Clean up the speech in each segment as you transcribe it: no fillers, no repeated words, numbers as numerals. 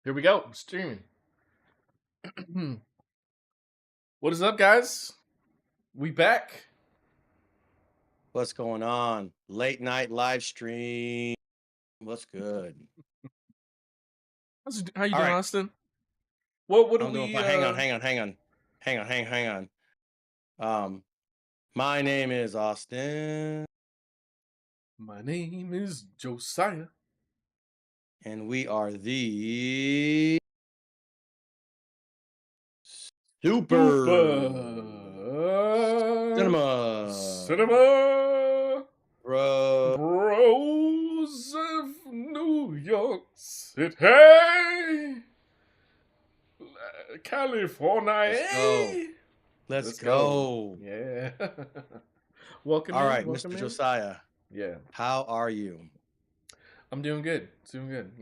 Here we go. Streaming. What is up, guys? We back. What's going on? Late night live stream. What's good? How you All doing, right. Austin? What do I'm doing we fine. Hang on. Um, my name is Austin, My name is Josiah. and we are the Super Super Cinema Cinema Bro. Bros of New York City, Let's go. California. Let's Let's go. go. Yeah. Welcome All in. right, Mr. Welcome in. Josiah, Yeah. how are you? I'm doing good. Doing good.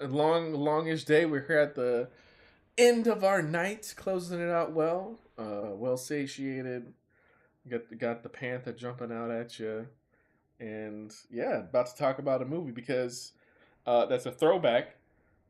A longish day. We're here at the end of our night, closing it out well. Well satiated. Got the panther jumping out at you, and yeah, about to talk about a movie because that's a throwback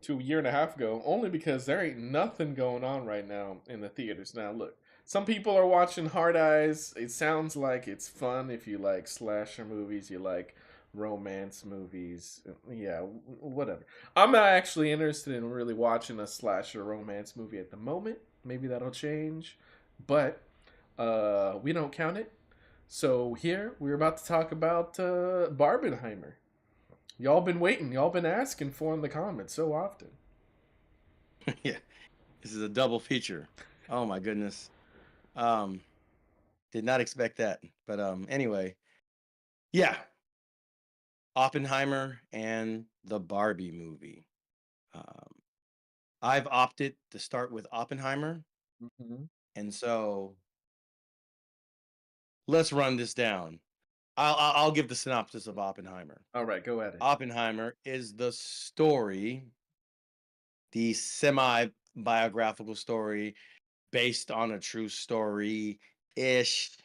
to a year and a half ago. Only because there ain't nothing going on right now in the theaters. Now look, some people are watching Hard Eyes. It sounds like it's fun if you like slasher movies. You like romance movies. Yeah, whatever. I'm not actually interested in really watching a slasher romance movie at the moment. Maybe that'll change, but we don't count it. So here we're about to talk about Barbenheimer. Y'all been waiting. Y'all been asking for in the comments so often. Yeah, this is a double feature. Oh my goodness. Um, did not expect that. But anyway, yeah, Oppenheimer and the Barbie movie. Um, I've opted to start with Oppenheimer, Mm-hmm. and so let's run this down. I'll give the synopsis of Oppenheimer. All right, go at it. Oppenheimer is the story, the semi biographical story based on a true story ish.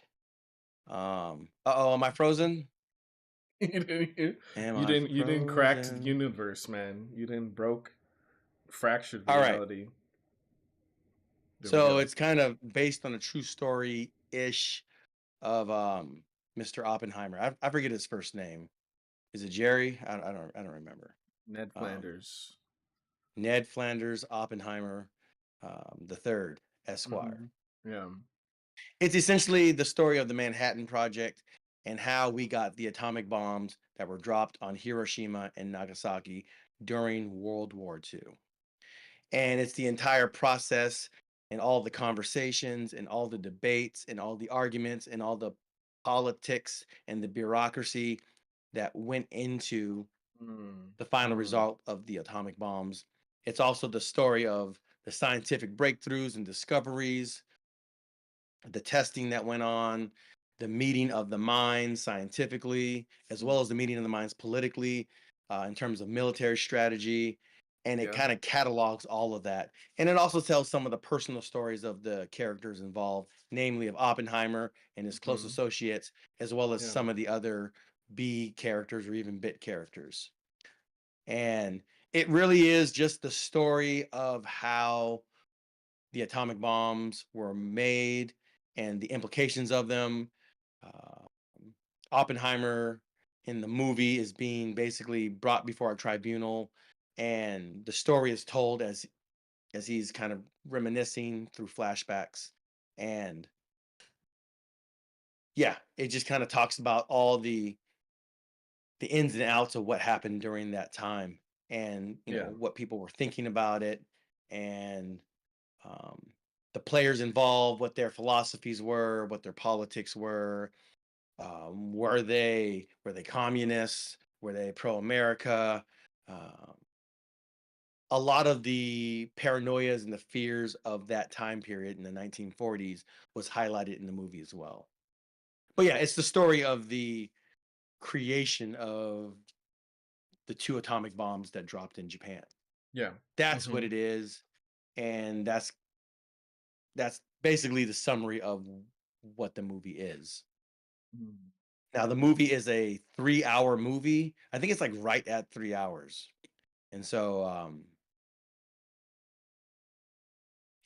Am I frozen? Am You I didn't crack the frozen? universe, man. You didn't broke fractured All right. reality. There we So go. it's kind of based on a true story ish of Mr. Oppenheimer. I forget his first name. Is it Jerry? I don't remember. Ned Um, Flanders. Ned Flanders Oppenheimer, the third Mm-hmm. Esquire. Yeah. It's essentially the story of the Manhattan Project and how we got the atomic bombs that were dropped on Hiroshima and Nagasaki during World War II. And it's the entire process and all the conversations and all the debates and all the arguments and all the politics and the bureaucracy that went into the final Mm-hmm. result of the atomic bombs. It's also the story of the scientific breakthroughs and discoveries, the testing that went on, the meeting of the minds scientifically, as well as the meeting of the minds politically, in terms of military strategy. And it Yeah. kind of catalogs all of that. And it also tells some of the personal stories of the characters involved, namely of Oppenheimer and his close Mm-hmm. associates, as well as Yeah. some of the other B characters or even bit characters. And it really is just the story of how the atomic bombs were made and the implications of them. Uh, Oppenheimer in the movie is being basically brought before a tribunal, and the story is told as he's kind of reminiscing through flashbacks. And yeah, it just kind of talks about all the ins and outs of what happened during that time, and Yeah. what people were thinking about it, and um, the players involved, what their philosophies were, what their politics were. Were they communists? Were they pro America? Um, a lot of the paranoias and the fears of that time period in the 1940s was highlighted in the movie as well. But yeah, it's the story of the creation of the two atomic bombs that dropped in Japan. Yeah. That's what Mm-hmm. it is, and that's basically the summary of what the movie is. Mm-hmm. Now, the movie is a 3-hour movie. I think it's like right at 3 hours. And so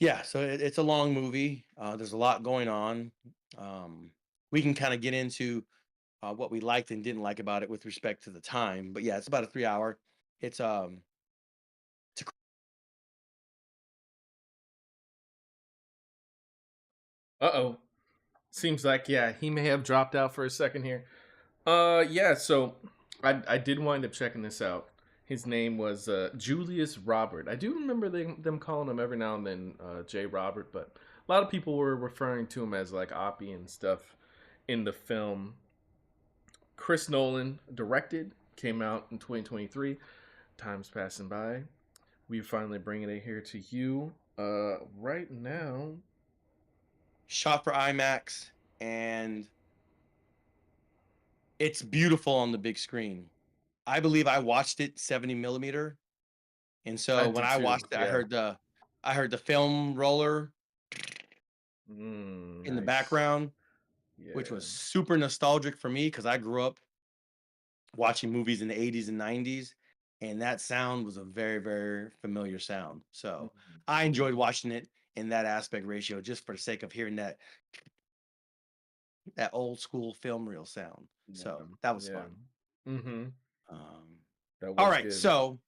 Yeah, so it's a long movie. There's a lot going on. Um, we can kind of get into what we liked and didn't like about it with respect to the time. But yeah, it's about a 3 hour. It's it's a Uh oh. Seems like, yeah, he may have dropped out for a second here. Yeah, so I did wind up checking this out. His name was Julius Robert. I do remember them calling him every now and then J. Robert, but a lot of people were referring to him as like Oppie and stuff in the film. Chris Nolan directed, came out in 2023. Time's passing by. We finally bringing it here to you. Right now. shot for IMAX, and it's beautiful on the big screen. I believe I watched it 70 millimeter, and I so when did I too. watched it, Yeah. I heard the film roller in the Nice. background, which Yeah. was super nostalgic for me because I grew up watching movies in the 80s and 90s, and that sound was a very, very familiar sound. So Mhm. I enjoyed watching it in that aspect ratio just for the sake of hearing that old school film reel sound. Yeah. So that was Yeah. fun. Mm-hmm. Um, That all was right, good. so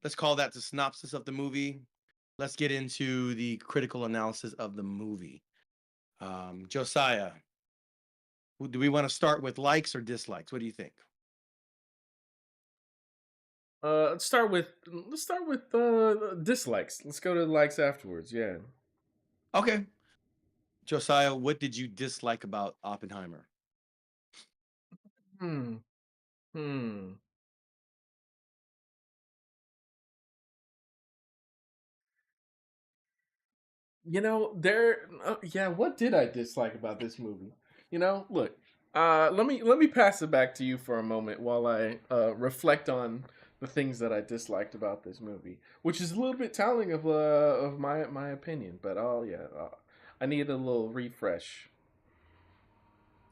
let's call that the synopsis of the movie. Let's get into the critical analysis of the movie. Josiah, do we want to start with likes or dislikes? What do you think? Let's start with dislikes. Let's go to the likes afterwards. Yeah. Okay, Josiah, what did you dislike about Oppenheimer? Hmm. Hmm. Yeah, what did I dislike about this movie? Look, let me pass it back to you for a moment while I reflect on the things that I disliked about this movie, which is a little bit telling of my opinion. But oh yeah, I need a little refresh.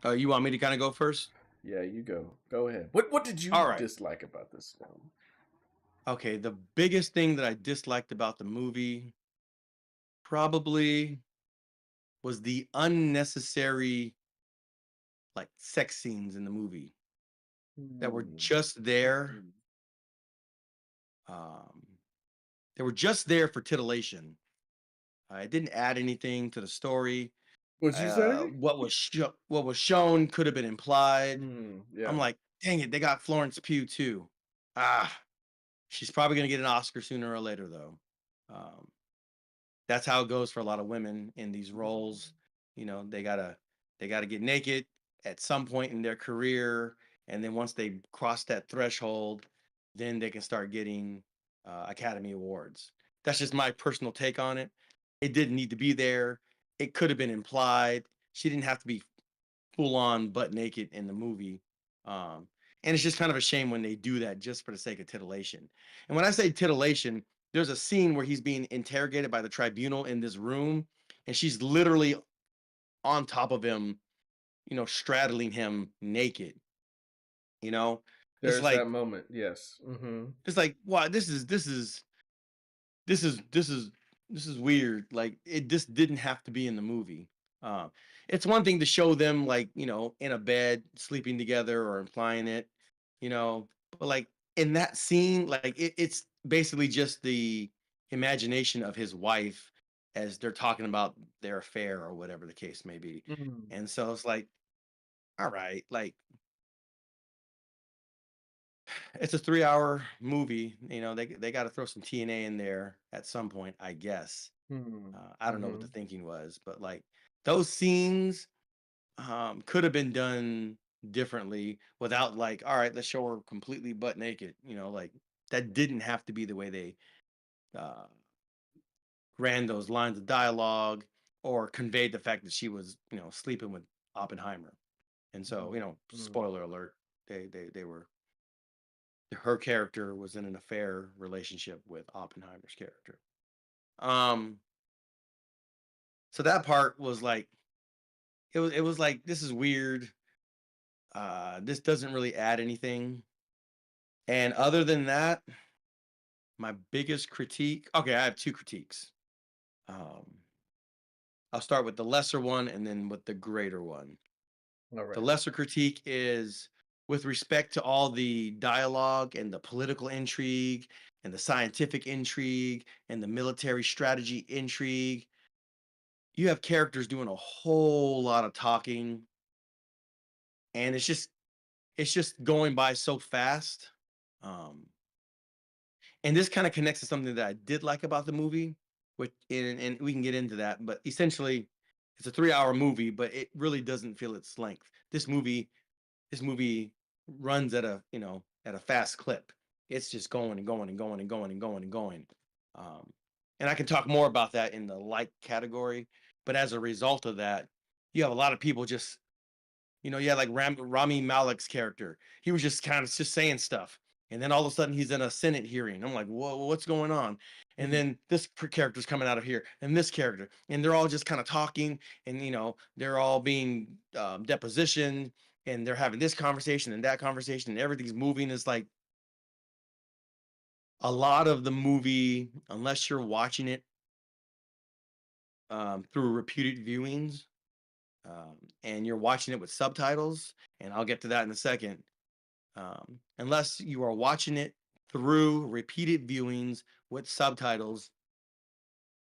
You want me to kind of go first? Yeah, you go. Go ahead. What did you All right. dislike about this film? Okay. The biggest thing that I disliked about the movie probably was the unnecessary like sex scenes in the movie that were Hmm. just there. Um, they were just there for titillation. It didn't add anything to the story. What'd you say? What was shown could have been implied. I'm Yeah. like, dang it, they got Florence Pugh too. Ah, she's probably gonna get an Oscar sooner or later though. Um, that's how it goes for a lot of women in these roles. You know, they gotta get naked at some point in their career, and then once they cross that threshold, then they can start getting Academy Awards. That's just my personal take on it. It didn't need to be there. It could have been implied. She didn't have to be full on butt naked in the movie. Um, and it's just kind of a shame when they do that just for the sake of titillation. And when I say titillation, there's a scene where he's being interrogated by the tribunal in this room, and she's literally on top of him, straddling him naked. You know, it's There's that like moment. Yes. Mm-hmm. wow, this is this is this is weird. Like it just didn't have to be in the movie. Um, it's one thing to show them like in a bed sleeping together or implying it, but like in that scene, like it's basically just the imagination of his wife as they're talking about their affair or whatever the case may be. Mm. And so it's like, all right, like it's a 3 hour movie. They got to throw some TNA in there at some point, I guess. Mm. I don't know what the Mm-hmm. thinking was, but like those scenes could have been done differently without like, all right, let's show her completely butt naked. Like that didn't have to be the way they uh, ran those lines of dialogue or conveyed the fact that she was, sleeping with Oppenheimer. And so, Mm. spoiler alert, they were her character was in an affair relationship with Oppenheimer's character. Um, so that part was like it was like this is weird. This doesn't really add anything. And other than that, my biggest critique. Okay, I have two critiques. Um, I'll start with the lesser one and then with the greater one. All The right. lesser critique is with respect to all the dialogue and the political intrigue and the scientific intrigue and the military strategy intrigue. You have characters doing a whole lot of talking, and it's just going by so fast. Um, and this kind of connects to something that I did like about the movie, which and we can get into that. But essentially, it's a 3-hour movie, but it really doesn't feel its length. This movie runs at a fast clip. It's just going and going and going and going and going and going. Um, and I can talk more about that in the like category. But as a result of that, you have a lot of people just you had like Rami Malek's character. He was just kind of just saying stuff. And then all of a sudden he's in a Senate hearing. I'm like, whoa, what's going on? And Mhm. then this character's coming out of here, and this character, and they're all just kind of talking, and they're all being depositioned, and they're having this conversation and that conversation, and everything's moving. It's like a lot of the movie, unless you're watching it through repeated viewings, and you're watching it with subtitles, and I'll get to that in a second. Unless you are watching it through repeated viewings with subtitles,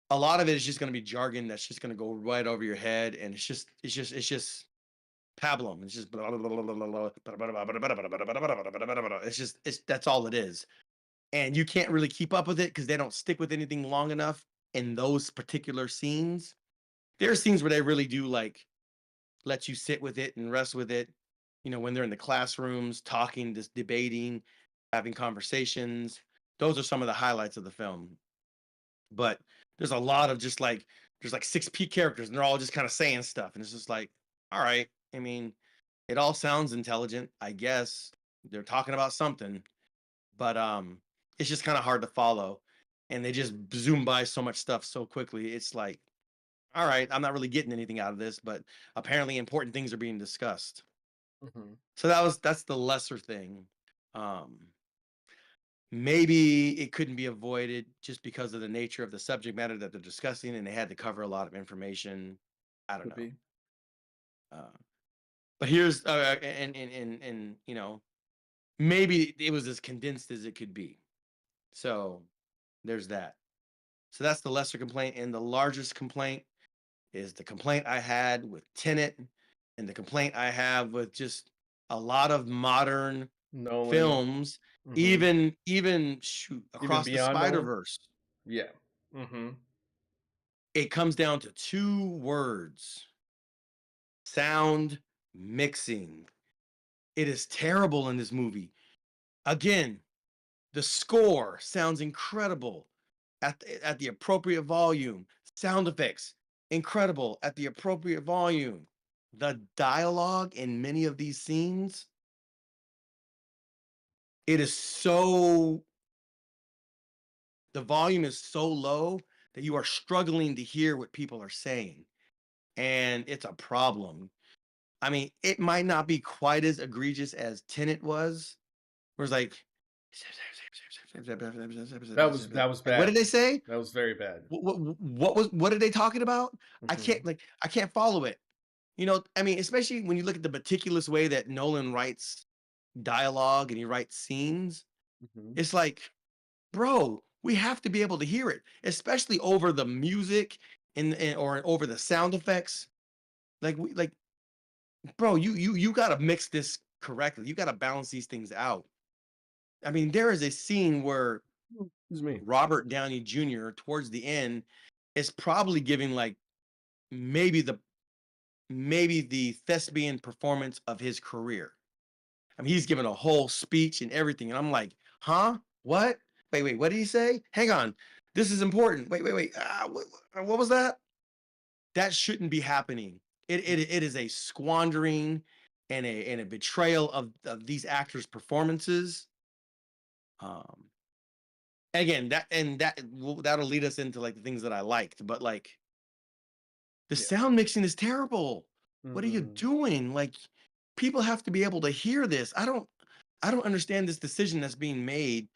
a lot of it is just going to be jargon that's just going to go right over your head, and it's just pablum. It's just it's that's all it is, and you can't really keep up with it because they don't stick with anything long enough in those particular scenes. There are scenes where they really do like let you sit with it and rest with it. When they're in the classrooms talking, just debating, having conversations. Those are some of the highlights of the film. But there's a lot of just like there's like six P characters and they're all just kind of saying stuff. And it's just like, all right. I mean, it all sounds intelligent, I guess. They're talking about something, but it's just kind of hard to follow. And they just zoom by so much stuff so quickly. It's like, all right, I'm not really getting anything out of this, but apparently important things are being discussed. Mhm. So that's the lesser thing. Um, Maybe it couldn't be avoided just because of the nature of the subject matter that they're discussing, and they had to cover a lot of information. I don't Could know. be. Uh, but here's and maybe it was as condensed as it could be. So there's that. So that's the lesser complaint, and the largest complaint is the complaint I had with Tenet, and the complaint I have with just a lot of modern Nolan. films, Mhm. even shoot Even across the beyond Spider Nolan. Verse. Yeah. Mhm. It comes down to two words: sound mixing. It is terrible in this movie. Again, the score sounds incredible at the appropriate volume. Sound effects incredible at the appropriate volume. The dialogue in many of these scenes, it is so the volume is so low that you are struggling to hear what people are saying, and it's a problem. I mean, it might not be quite as egregious as Tenet was, where it's like, That was like, what bad. did they say? That was very bad. What are they talking about? Mhm. I can't follow it. I mean, especially when you look at the meticulous way that Nolan writes dialogue and he writes scenes, Mhm. it's like, bro, we have to be able to hear it, especially over the music or over the sound effects. Like, bro, you got to mix this correctly. You got to balance these things out. I mean, there is a scene where Excuse me. Robert Downey Jr. towards the end is probably giving like maybe the maybe the thespian performance of his career. I mean, he's giving a whole speech and everything, and I'm like, huh? What? Wait, what did he say? Hang on, this is important. Wait. What was that? That shouldn't be happening. It is a squandering and a betrayal of these actors' performances. Um, Again, that'll lead us into like the things that I liked, but like the Yeah. sound mixing is terrible. What are you Mhm. doing? Like people have to be able to hear this. I don't understand this decision that's being made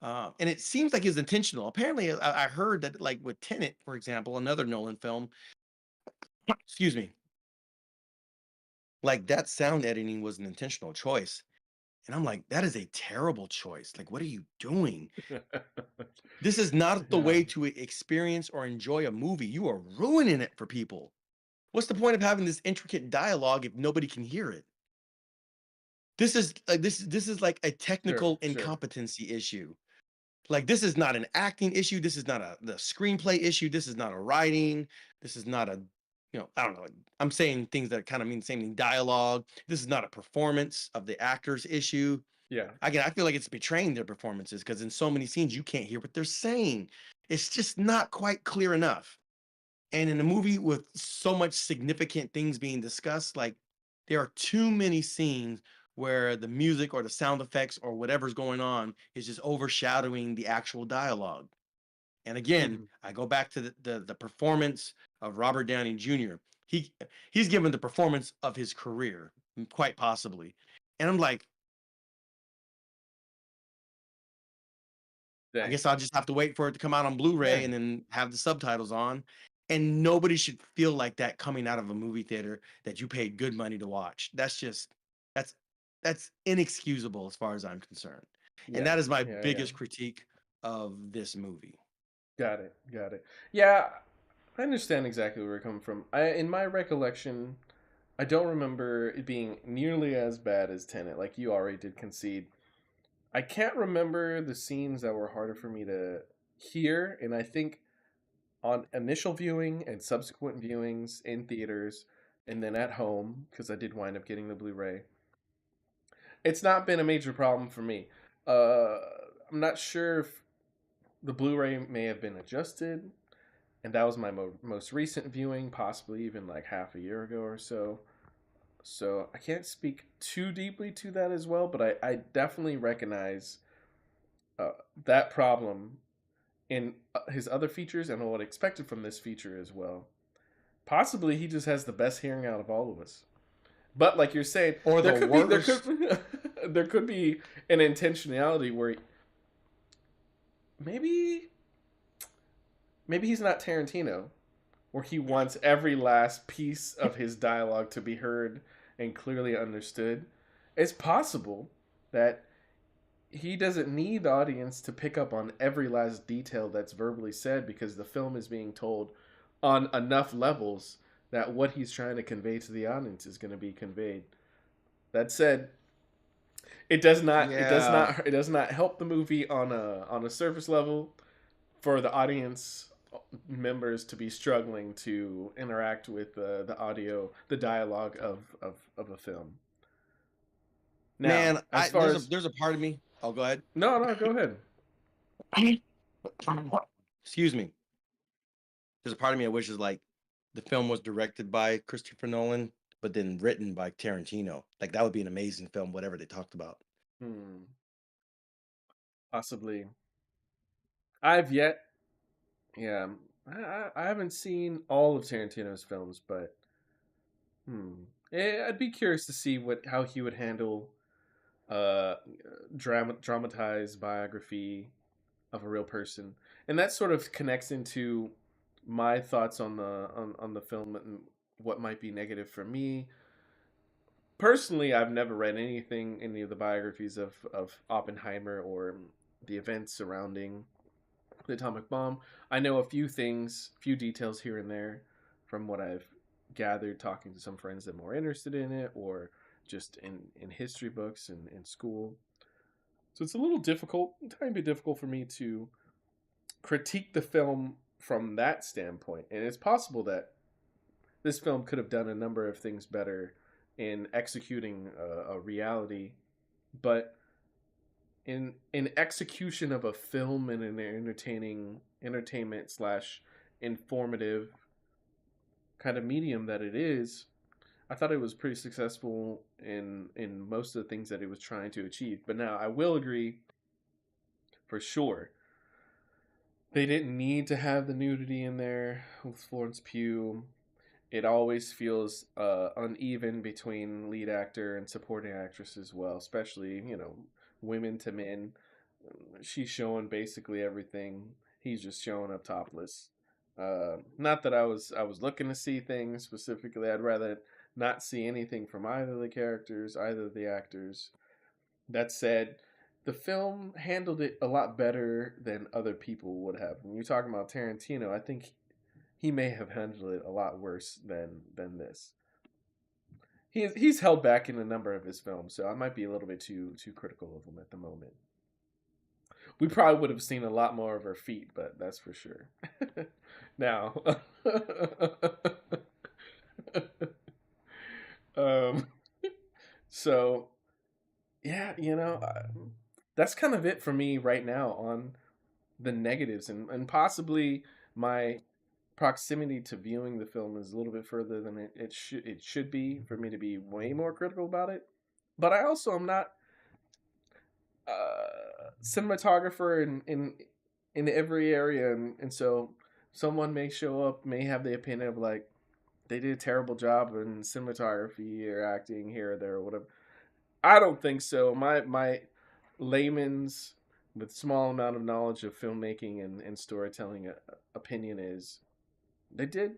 And it seems like it's intentional. Apparently, I heard that, like with Tenet, for example, another Nolan film, excuse me, like that sound editing was an intentional choice. And I'm like, that is a terrible choice. Like, what are you doing? This is not the Yeah, way to experience or enjoy a movie. You are ruining it for people. What's the point of having this intricate dialogue if nobody can hear it? This is like a sure, technical sure. incompetency issue. Like, this is not an acting issue. This is not the screenplay issue. This is not a writing. This is not a, I don't know. I'm saying things that kind of mean the same thing. Dialogue. This is not a performance of the actor's issue. Yeah. Again, I feel like it's betraying their performances because in so many scenes you can't hear what they're saying. It's just not quite clear enough. And in a movie with so much significant things being discussed, like there are too many scenes where the music or the sound effects or whatever's going on is just overshadowing the actual dialogue. And again, Mhm. I go back to the performance of Robert Downey Jr. He he's given the performance of his career, quite possibly. And I'm like, I Dang. guess I'll just have to wait for it to come out on Blu-ray Yeah. and then have the subtitles on. And nobody should feel like that coming out of a movie theater that you paid good money to watch. That's that's inexcusable as far as I'm concerned. And Yeah. that is my Yeah. Yeah. biggest critique of this movie. Got it. Got it. Yeah, I understand exactly where you're coming from. In my recollection, I don't remember it being nearly as bad as Tenet. Like you already did concede. I can't remember the scenes that were harder for me to hear, and I think on initial viewing and subsequent viewings in theaters, and then at home because I did wind up getting the Blu-ray, it's not been a major problem for me. Uh, I'm not sure if the Blu-ray may have been adjusted, and that was my most recent viewing, possibly even like half a year ago or so. So I can't speak too deeply to that as well, but I definitely recognize uh, that problem in his other features and what I expected from this feature as well. Possibly he just has the best hearing out of all of us. But like you're saying, Or the there could worst. there could be an intentionality where maybe maybe he's not Tarantino, where he wants every last piece of his dialogue to be heard and clearly understood. It's possible that he doesn't need the audience to pick up on every last detail that's verbally said because the film is being told on enough levels that what he's trying to convey to the audience is going to be conveyed. That said, Yeah. it does not help the movie on a surface level for the audience members to be struggling to interact with the audio, the dialogue of a film. Now, Man, as I far as there's a part of me. Oh, go ahead. no, no, go ahead. Excuse me. There's a part of me I wish is like the film was directed by Christopher Nolan, but then written by Tarantino. Like that would be an amazing film, whatever they talked about. Hmm, possibly. I've yet, yeah, I haven't seen all of Tarantino's films, but hmm, I'd be curious to see what how he would handle uh dramatized biography of a real person, and that sort of connects into my thoughts on on the film and what might be negative for me personally. I've never read anything, any of the biographies of Oppenheimer or the events surrounding the atomic bomb. I know a few things, few details here and there from what I've gathered talking to some friends that are more interested in it or just in history books and in school. So it's a little difficult, a tiny bit difficult for me to critique the film from that standpoint. And it's possible that this film could have done a number of things better in executing a reality, but in execution of a film and an entertainment slash informative kind of medium that it is, I thought it was pretty successful in most of the things that it was trying to achieve. But now I will agree for sure they didn't need to have the nudity in there with Florence Pugh. It always feels uneven between lead actor and supporting actress as well, especially women to men. She's showing basically everything. He's just showing up topless. Not that I was looking to see things specifically. I'd rather not see anything from either of the characters, either of the actors. That said, the film handled it a lot better than other people would have. When you're talking about Tarantino, I think he may have handled it a lot worse than this. He's held back in a number of his films, so I might be a little bit too critical of him at the moment. We probably would have seen a lot more of her feet, but that's for sure. Now, um, so yeah, that's kind of it for me right now on the negatives, and possibly my proximity to viewing the film is a little bit further than it should be for me to be way more critical about it. But I also am not cinematographer in every area, and so someone may show up, may have the opinion of like they did a terrible job in cinematography or acting here or there or whatever. I don't think so. My layman's with small amount of knowledge of filmmaking and storytelling opinion is they did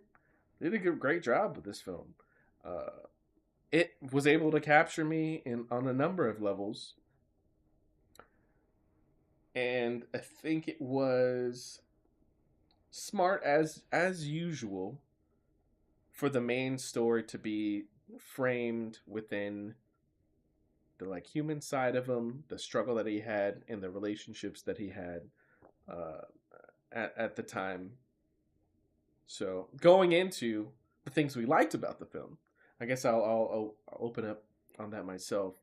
a great job with this film. Uh, it was able to capture me in on a number of levels, and I think it was smart as usual for the main story to be framed within the like human side of him, the struggle that he had, and the relationships that he had uh, at the time. So going into the things we liked about the film, I guess I'll open up on that myself.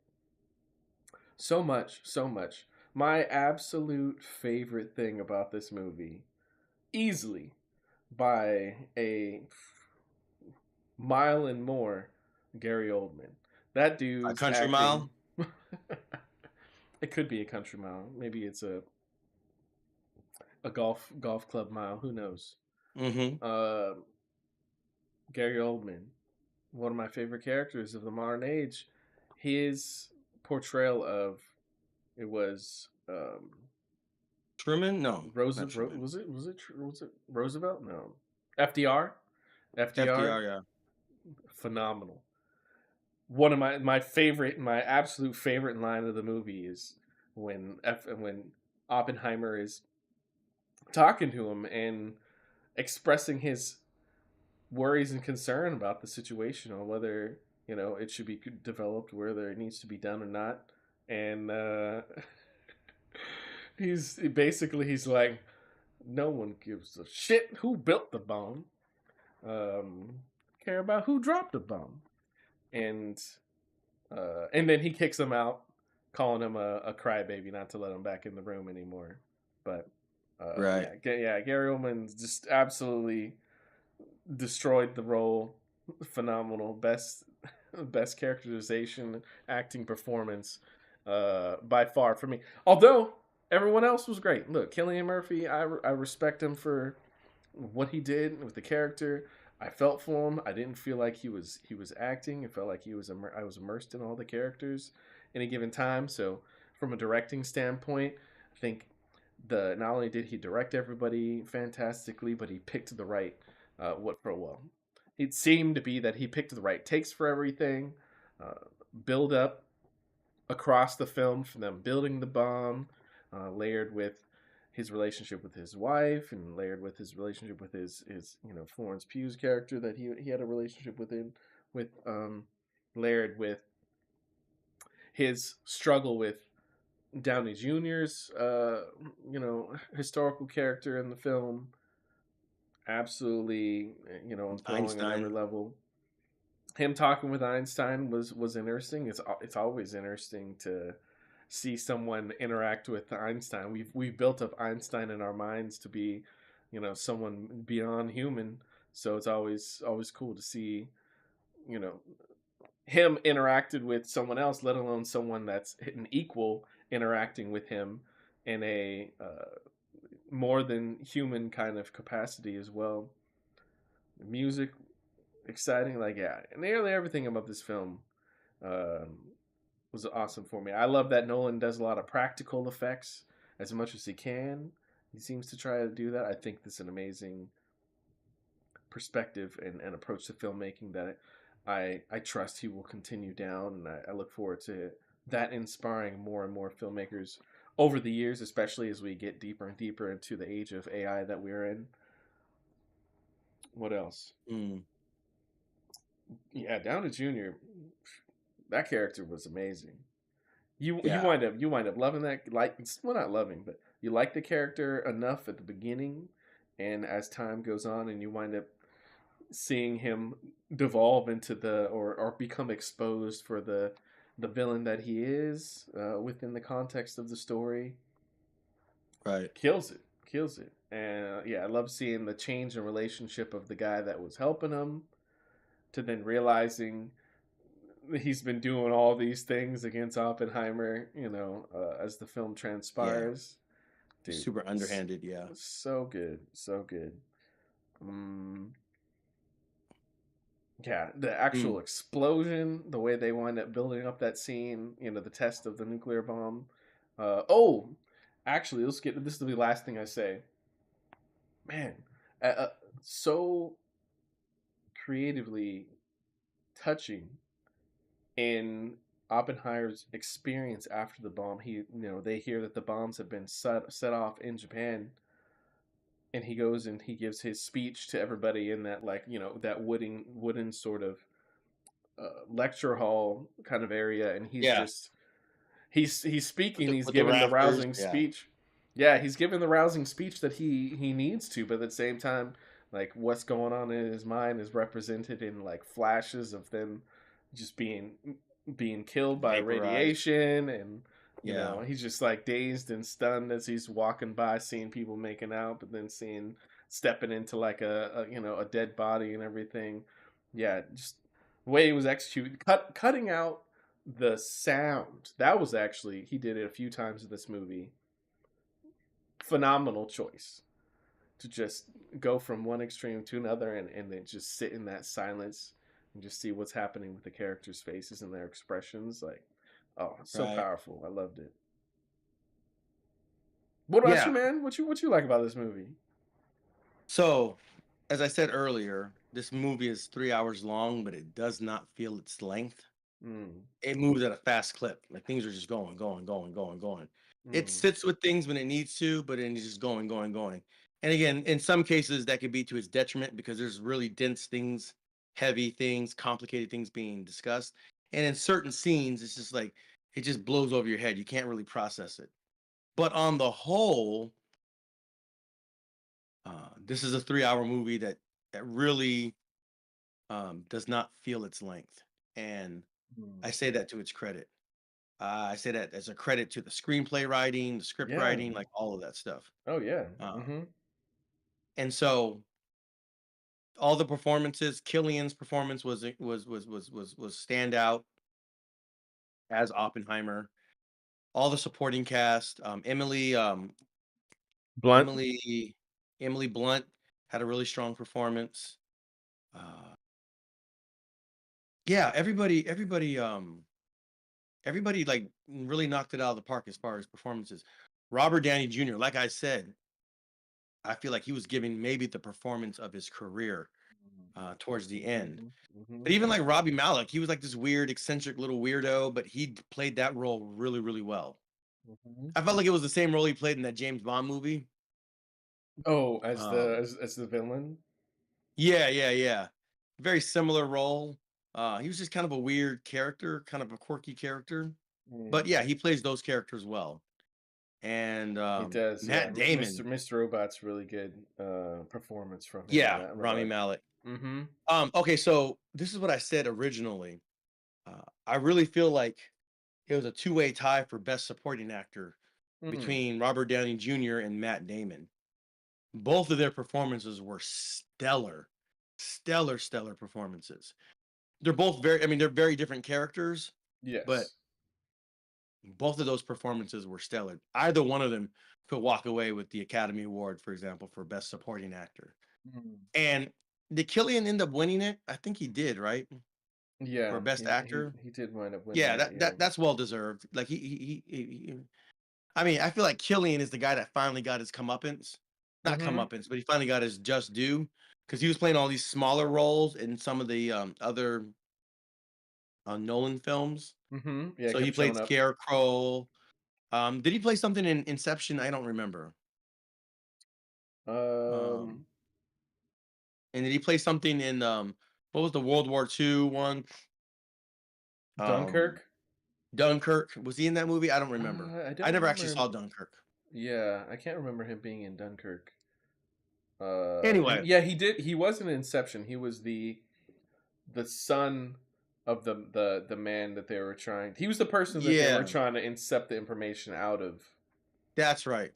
So much, so much. My absolute favorite thing about this movie, easily by a mile and more, Gary Oldman. That A dude's Country acting. Mile. It could be a country mile. Maybe it's a golf club mile. Who knows? Mm-hmm. Uh, Gary Oldman, one of my favorite characters of the modern age. His portrayal of it was Truman? No, not Roosevelt. Truman. Was it Roosevelt? No, FDR. FDR, FDR, yeah. phenomenal. One of my absolute favorite line of the movie is when Oppenheimer is talking to him and expressing his worries and concern about the situation on whether it should be developed, whether it needs to be done or not, and he's like, no one gives a shit who built the bomb, um, care about who dropped the bomb, and and then he kicks him out, calling him a crybaby, not to let him back in the room anymore. But Right. yeah, Gary Oldman just absolutely destroyed the role. Phenomenal, best characterization, acting performance, by far for me. Although everyone else was great. Look, Cillian Murphy, I respect him for what he did with the character. I felt for him. I didn't feel like he was acting. It felt like I was immersed in all the characters any given time. So from a directing standpoint, I think the not only did he direct everybody fantastically, but he picked the right what for well. It seemed to be that he picked the right takes for everything. Uh, build up across the film from them building the bomb, layered with his relationship with his wife, and layered with his relationship with his Florence Pugh's character that he had a relationship with layered with his struggle with Downey Jr.'s historical character in the film, absolutely enthralling on every Einstein. level. Him talking with Einstein was interesting. It's always interesting to see someone interact with Einstein. We've built up Einstein in our minds to be, someone beyond human. So it's always cool to see, you know, him interacted with someone else, let alone someone that's an equal interacting with him in a more than human kind of capacity as well. The music, exciting, like yeah, nearly everything about this film um, was awesome for me. I love that Nolan does a lot of practical effects. as much as he can. He seems to try to do that. I think this is an amazing perspective and approach to filmmaking that I trust he will continue down, and I look forward to that inspiring more and more filmmakers over the years, especially as we get deeper and deeper into the age of AI that we're in. What else? Mm, Yeah, Downey Jr. That character was amazing. yeah, You wind up loving that, like, well, not loving, but you like the character enough at the beginning, and as time goes on, and you wind up seeing him devolve into the or become exposed for the villain that he is within the context of the story. right, Kills it. And yeah, I love seeing the change in relationship of the guy that was helping him to then realizing he's been doing all these things against Oppenheimer, as the film yeah, transpires. Dude, super underhanded, yeah, so good, so good. Mm, yeah, the actual mm, explosion, the way they wind up building up that scene, the test of the nuclear bomb. Actually, let's get this. Will be the last thing I say. Man, so creatively touching in Oppenheimer's experience after the bomb. They hear that the bombs have been set off in Japan, and he goes and he gives his speech to everybody in that, like, that wooden sort of lecture hall kind of area, and he's yeah. just he's speaking, he's With the giving the rafters, rousing yeah, speech. Yeah, he's giving the rousing speech that he needs to, but at the same time, like, what's going on in his mind is represented in, like, flashes of them just being killed by vaporized, radiation, and yeah, he's just like dazed and stunned as he's walking by, seeing people making out, but then seeing stepping into like a dead body and everything. Yeah, just the way it was executed, cutting out the sound. That was actually, he did it a few times in this movie. Phenomenal choice to just go from one extreme to another, and then just sit in that silence and just see what's happening with the characters' faces and their expressions. Like, oh, it's so right, powerful. I loved it. What about you, yeah. man? What you like about this movie? So, as I said earlier, this movie is 3 hours long, but it does not feel its length. Mm, It moves at a fast clip. Like things are just going, going, going, going, going. It mm, sits with things when it needs to, but then it's just going, going, going. And again, in some cases, that could be to its detriment because there's really dense things, heavy things, complicated things being discussed. And in certain scenes, it's just like it just blows over your head. You can't really process it. But on the whole, this is a 3 hour movie that really does not feel its length. And I mm. say that to its credit. I say that as a credit to the screenplay writing, the script Yeah. writing, like all of that stuff. Oh yeah. Uh, Mm-hmm. and so all the performances, Killian's performance was standout as Oppenheimer. All the supporting cast, Blunt. Emily, Emily Blunt had a really strong performance. Uh, yeah, everybody like really knocked it out of the park as far as performances. Robert Downey Jr., like I said, I feel like he was giving maybe the performance of his career towards the end. Mm-hmm. Mm-hmm. But even like Robbie Malek, he was like this weird, eccentric little weirdo, but he played that role really, really well. Mm-hmm. I felt like it was the same role he played in that James Bond movie. Oh, as the Um, as the villain. yeah, yeah, yeah. Very similar role. He was just kind of a weird character, kind of a quirky character. But Mm. yeah, he plays those characters well. And He does, yeah. Matt Mr. Damon, Mr. Robot's really good performance from him in yeah, that Rami regard. Malek. Mm-hmm. Okay, so this is what I said originally. I really feel like it was a two-way tie for best supporting actor Mm. between Robert Downey Jr. and Matt Damon. Both of their performances were stellar, stellar, stellar performances. They're both very, I mean, they're very different characters, but Yes. both of those performances were stellar. Either one of them could walk away with the Academy Award, for example, for best supporting actor. Mm. And did Killian end up winning it? I think he did, right? Yeah, For best he actor. he did wind up winning Yeah, it. Yeah. that's well deserved. Like I mean, I feel like Killian is the guy that finally got his comeuppance. Not Mm-hmm. comeuppance, but he finally got his just due because he was playing all these smaller roles in some of the other Nolan films. Mm-hmm. Yeah, it So he kept played showing up. Scarecrow. Did he play something in Inception? I don't remember. Um, Um, and did he play something in what was the World War II one? Um, Dunkirk. Dunkirk. Was he in that movie? I don't remember. I I don't never actually remember saw him. Dunkirk. Yeah, I can't remember him being in Dunkirk. And Anyway, yeah, he did. He was in Inception. He was the son of the man that they were trying. He was the person that they were yeah, trying to incept the information out of. that's right.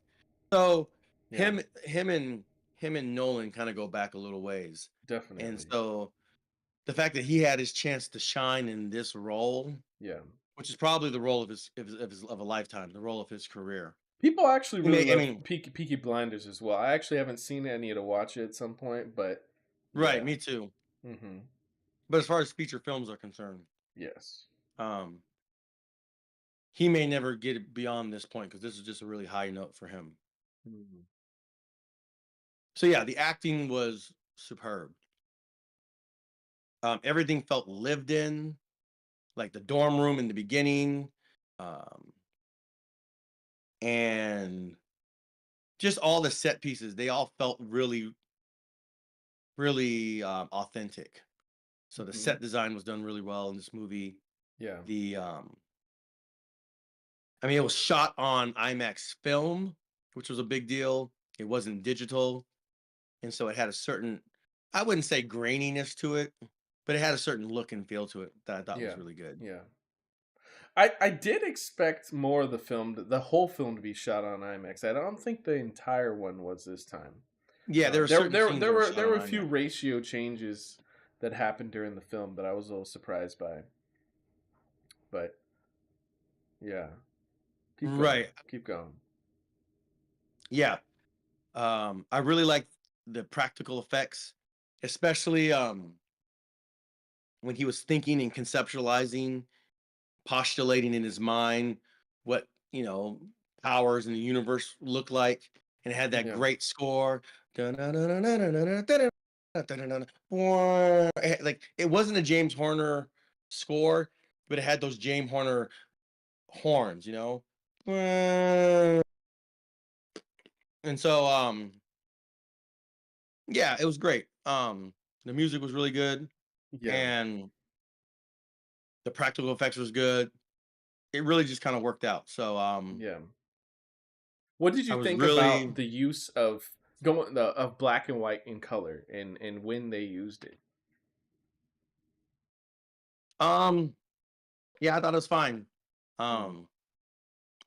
So Yeah, him and Nolan kind of go back a little ways. And definitely. so the fact that he had his chance to shine in this role, Yeah. which is probably the role of of a lifetime, the role of his career. People actually He really may, I love mean, Peaky Blinders as well. I actually haven't seen it. I need to watch it at some point, but right, yeah. me too. Mm-hmm. But as far as feature films are concerned, Yes. um, he may never get it beyond this point because this is just a really high note for him. Mhm. So yeah, the acting was superb. Everything felt lived in, like the dorm room in the beginning, um, and just all the set pieces. They all felt really, really authentic. So the Mhm. set design was done really well in this movie. Yeah. The I mean, it was shot on IMAX film, which was a big deal. It wasn't digital, and so it had a certain, I wouldn't say graininess to it, but it had a certain look and feel to it that I thought was Yeah. really good. Yeah. I did expect more of the film, the whole film, to be shot on IMAX. I don't think the entire one was this time. Yeah, there were There certain there scenes there that were were shot there on were a few IMAX. ratio changes that happened during the film that I was a little surprised by. But yeah, keep going, Right. keep going. Yeah. I really like the practical effects, especially when he was thinking and conceptualizing, postulating in his mind what, powers in the universe look like, and it had that Yeah, great score. Like it wasn't a James Horner score, but it had those James Horner horns, And so yeah, it was great. The music was really good, yeah, and the practical effects was good. It really just kind of worked out. So yeah. What did I you was think about really the use of going of black and white in color and when they used it? um yeah, I thought it was fine. Mm, Um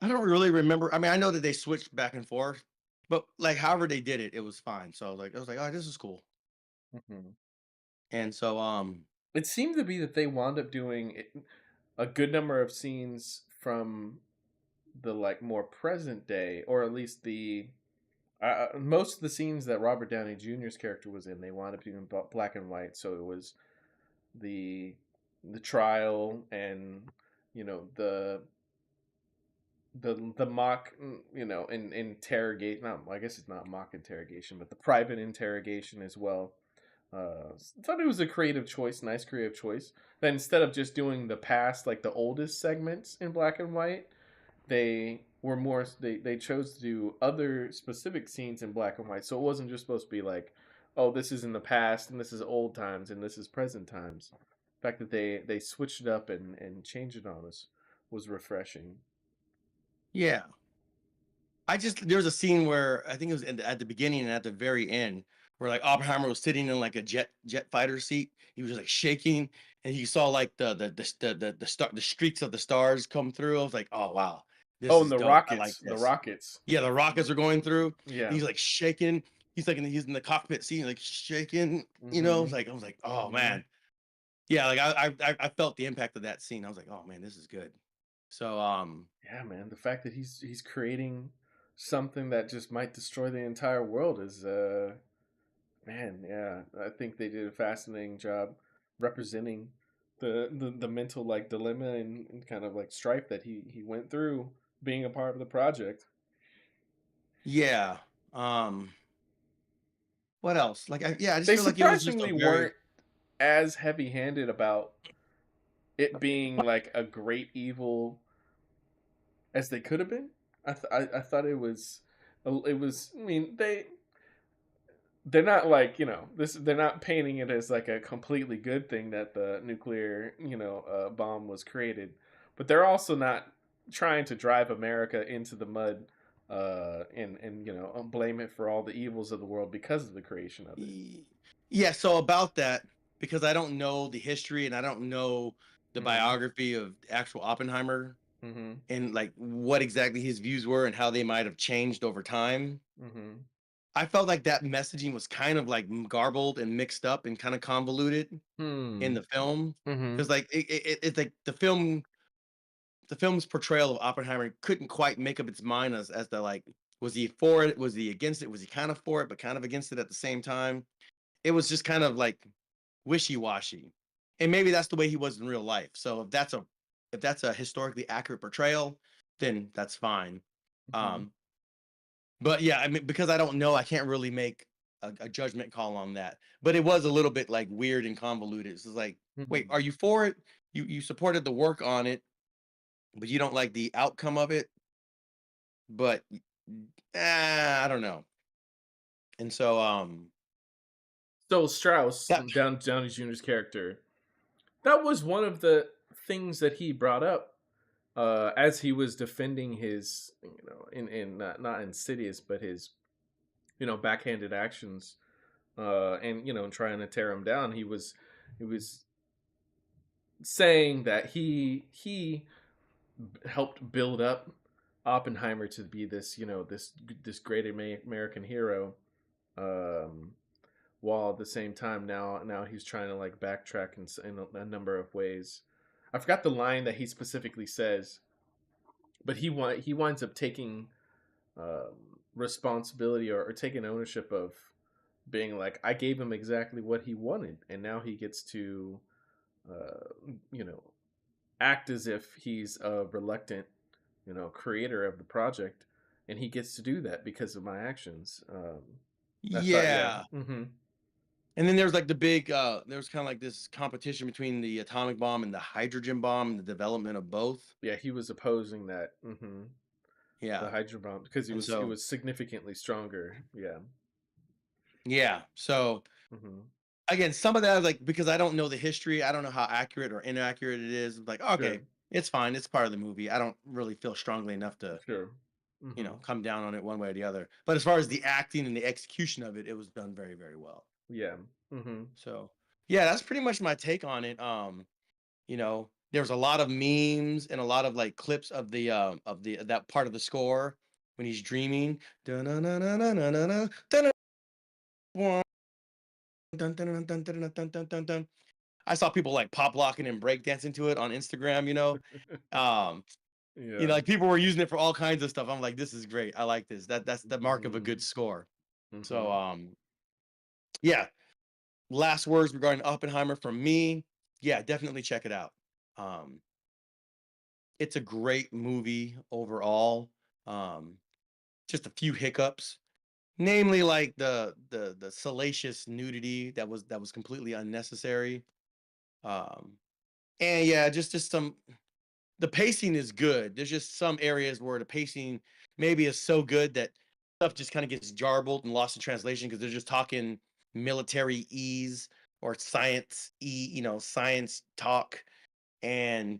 I don't really remember. I mean, I know that they switched back and forth, but like however they did it, it was fine. So I was like, oh, this is cool. mhm. And so It seemed to be that they wound up doing a good number of scenes from the like more present day, or at least the most of the scenes that Robert Downey Jr.'s character was in, they wound up doing black and white. So it was the the trial and the mock and interrogate. No, I guess it's not mock interrogation, but the private interrogation as well. Thought it was a creative choice, nice creative choice. That instead of just doing the past, like the oldest segments in black and white, they chose to do other specific scenes in black and white. So it wasn't just supposed to be like, oh, this is in the past and this is old times and this is present times. The fact that they switched it up and changed it on us was refreshing. yeah. There was a scene where I think it was at the beginning and at the very end where like Oppenheimer was sitting in like a jet fighter seat. He was like shaking, and he saw like the streaks of the stars come through. I was like, oh wow, this Oh, and is dope. I like the this. rockets. Yeah, the rockets are going through, and Yeah. he's like shaking. He's in the cockpit seat, like shaking. Mm-hmm. Like I was like, oh Mm-hmm. man, yeah. Like I felt the impact of that scene. I was like, oh man, this is good. So Yeah, man. The fact that he's creating something that just might destroy the entire world is man, yeah. I think they did a fascinating job representing the mental like dilemma and kind of like strife that he went through being a part of the project. Yeah. Um, what else? Like, yeah, I just They feel like it was just a surprisingly very weren't as heavy-handed about it being like a great evil as they could have been. I thought it was. I mean, they're not like, this. They're not painting it as like a completely good thing that the nuclear, bomb was created, but they're also not trying to drive America into the mud, and blame it for all the evils of the world because of the creation of it. Y- Yeah, so about that, because I don't know the history and I don't know the Mm-hmm. biography of actual Oppenheimer Mm-hmm. and like what exactly his views were and how they might have changed over time. Mm-hmm. I felt like that messaging was kind of like garbled and mixed up and kind of convoluted in Hmm. the film Mm-hmm. because like it's like the film's portrayal of Oppenheimer couldn't quite make up its mind as to like was he for it, was he against it, was he kind of for it but kind of against it at the same time. It was just kind of like wishy-washy. And maybe that's the way he was in real life. So if that's a historically accurate portrayal, then that's fine. Mm-hmm. Um, but yeah, I mean, because I don't know, I can't really make a judgment call on that. But it was a little bit like weird and convoluted. It's like, wait, Mm-hmm. are you for it? You supported the work on it, but you don't like the outcome of it. But I don't know. And so So Strauss, that Downey Jr.'s character, that was one of the things that he brought up, as he was defending his, in not insidious, but his, backhanded actions, and trying to tear him down. He was saying that he helped build up Oppenheimer to be this, this great American hero, um, while at the same time now he's trying to like backtrack in a number of ways. I forgot the line that he specifically says, but he winds up taking, responsibility, or taking ownership of being like, I gave him exactly what he wanted, and now he gets to, you know act as if he's a reluctant, creator of the project, and he gets to do that because of my actions. I thought, yeah. yeah. Mm-hmm. And then there's like the big there was kind of like this competition between the atomic bomb and the hydrogen bomb and the development of both. Yeah, he was opposing that. Mm-hmm. The Yeah. hydro bomb, because And it so was significantly stronger. Yeah. yeah. So Mm-hmm. again, some of that is like because I don't know the history, I don't know how accurate or inaccurate it is. Like, okay, Sure. it's fine. It's part of the movie. I don't really feel strongly enough to, Sure. Mm-hmm. come down on it one way or the other. But as far as the acting and the execution of it, it was done very, very well. Yeah. Mm-hmm. So yeah, that's pretty much my take on it. There's a lot of memes and a lot of like clips of the that part of the score when he's dreaming. Dun-dun-dun-dun-dun-dun-dun, dun-dun-dun-dun-dun-dun-dun-dun-dun. I saw people like pop locking and break dancing to it on Instagram. Um, Yeah. like people were using it for all kinds of stuff. I'm like, this is great. I like this. That's the mark of a Mm-hmm. good score. So Mm-hmm. yeah. Last words regarding Oppenheimer from me. Yeah, definitely check it out. Um, it's a great movie overall. Um, just a few hiccups, namely like the salacious nudity that was completely unnecessary. Um, and yeah, just some the pacing is good. There's just some areas where the pacing maybe is so good that stuff just kind of gets jarbled and lost in translation because they're just talking military ease or science talk. And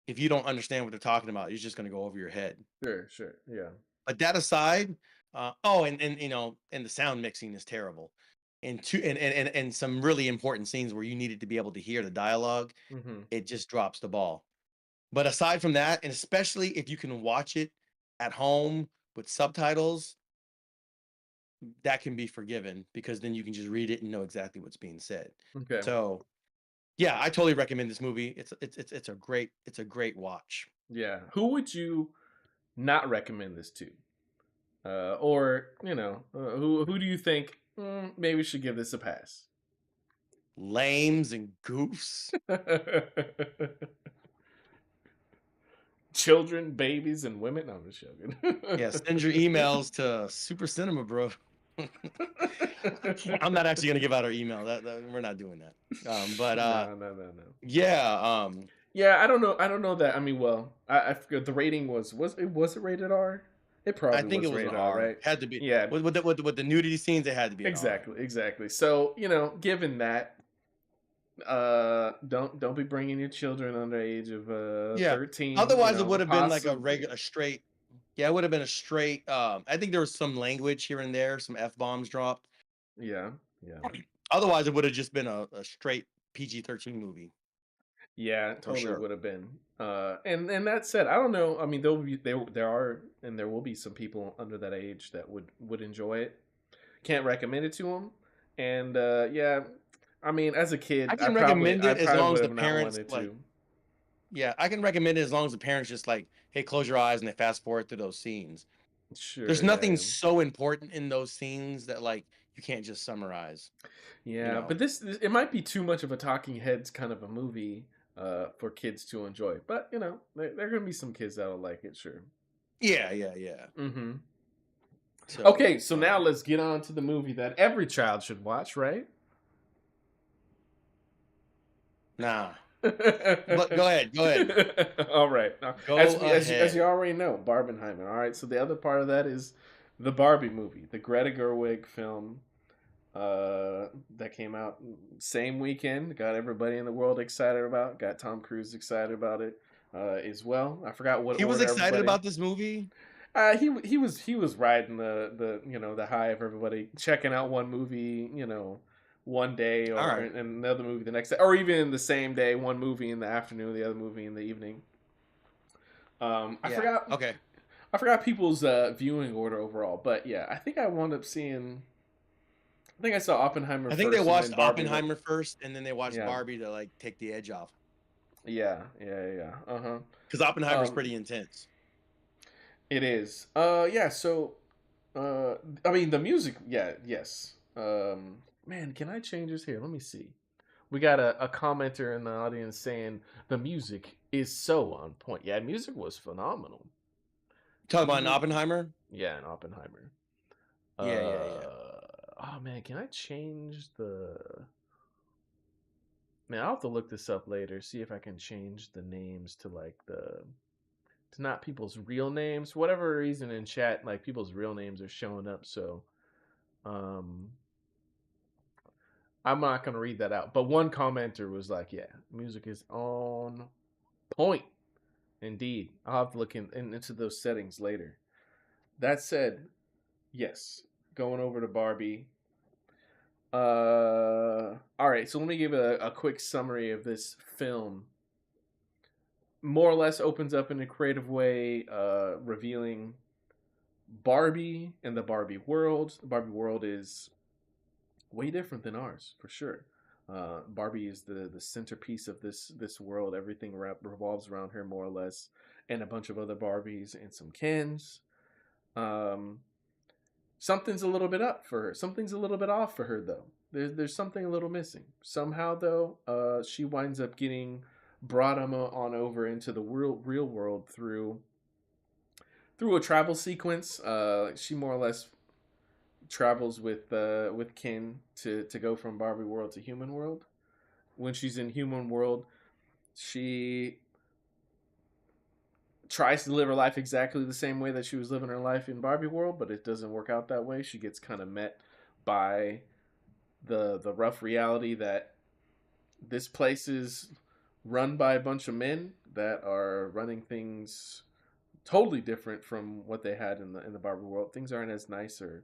if you don't understand what they're talking about, it's just going to go over your head. Sure. Sure. Yeah. But that aside, and the sound mixing is terrible. And some really important scenes where you needed to be able to hear the dialogue, Mm-hmm. it just drops the ball. But aside from that, and especially if you can watch it at home with subtitles, that can be forgiven because then you can just read it and know exactly what's being said. Okay. So yeah, I totally recommend this movie. It's a great watch. Yeah. Who would you not recommend this to? Or, who do you think, maybe should give this a pass? Lames and goofs. children, babies, and women. No, I'm just joking. Yeah, send your emails to Super Cinema, bro. I'm not actually gonna give out our email. We're not doing that. But No, no, no, no. yeah, Yeah, I don't know. I don't know that. I mean, well, I forget the rating was it rated R? It I probably think it was was an rated R, R. right? Had to be Yeah, with the nudity scenes. It had to be an R. exactly, exactly. So given that, don't be bringing your children under age of Yeah. 13. Otherwise, it would have been like a Possibly. regular, a straight. Yeah, it would have been a straight. I think there was some language here and there, some f bombs dropped. Yeah, yeah. Otherwise, it would have just been a straight PG-13 movie Yeah, it for totally sure. would have been. And that said, I don't know. I mean, there are and there will be some people under that age that would enjoy it. Can't recommend it to them. And yeah, I mean, as a I kid, can I recommend it as probably long as would the have not parents wanted like. to. Yeah, I can recommend it as long as the parents just like, hey, close your eyes and they fast forward through those scenes. There's Sure, nothing yeah, so important in those scenes that like you can't just summarize. You yeah. know. But it might be too much of a talking heads kind of a movie for kids to enjoy. But there are gonna be some kids that'll like it, sure. Yeah, yeah, yeah. Mm-hmm. So, Okay, so now let's get on to the movie that every child should watch, right? nah. But go ahead, go ahead, All right. go As you ahead. already know, Barbenheimer. All right. So the other part of that is the Barbie movie, the Greta Gerwig film that came out same weekend. Got everybody in the world excited about. Got Tom Cruise excited about it as well. I forgot what He was order excited everybody. about this movie. He was riding the high of everybody checking out one movie one day All or right. and another movie the next day or even in the same day, one movie in the afternoon, the other movie in the evening. I Yeah. forgot Okay. I forgot people's viewing order overall, but yeah, I wound up seeing. I think I saw Oppenheimer I think they first and watched then Barbie right. Oppenheimer first, and then they watched Yeah, Barbie to like take the edge off yeah. Uh huh. because Oppenheimer's Um, pretty intense. it is. Yeah. So, I mean, the music. Yeah. Yes. Man, can I change this here? Let me see. We got a commenter in the audience saying the music is so on point. Yeah, music was phenomenal. Talk about an Music. Oppenheimer. Yeah, in Oppenheimer. Yeah, yeah, yeah. Oh man, can I change the? Man, I'll have to look this up later. See if I can change the names to like to not people's real names. For whatever reason in chat, like people's real names are showing up. So, um, I'm not gonna read that out. But one commenter was like, "Yeah, music is on point." Indeed, I'll have to look into those settings later. That said, yes, going over to Barbie. All right. So let me give a quick summary of this film. More or less opens up in a creative way, revealing Barbie and the Barbie world. The Barbie world is way different than ours, for sure. Barbie is the centerpiece of this world. Everything revolves around her, more or less, and a bunch of other Barbies and some Kens. Um, Something's a little bit up for her. Something's a little bit off for her, though. There's something a little missing. Somehow, though, she winds up getting brought on over into the real world through a travel sequence. She more or less travels with Ken to go from Barbie world to human world. When she's in human world, she tries to live her life exactly the same way that she was living her life in Barbie world, but it doesn't work out that way. She gets kind of met by the rough reality that this place is run by a bunch of men that are running things totally different from what they had in the Barbie world. Things aren't as nice or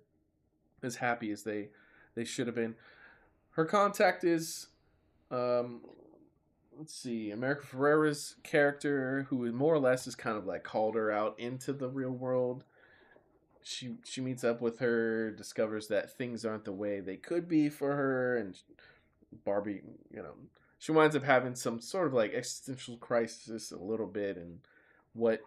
as happy as they should have been. Her contact is um, let's see, America Ferrera's character, who more or less is kind of like called her out into the real world. She meets up with her, discovers that things aren't the way they could be for her, and Barbie, she winds up having some sort of like existential crisis a little bit, and what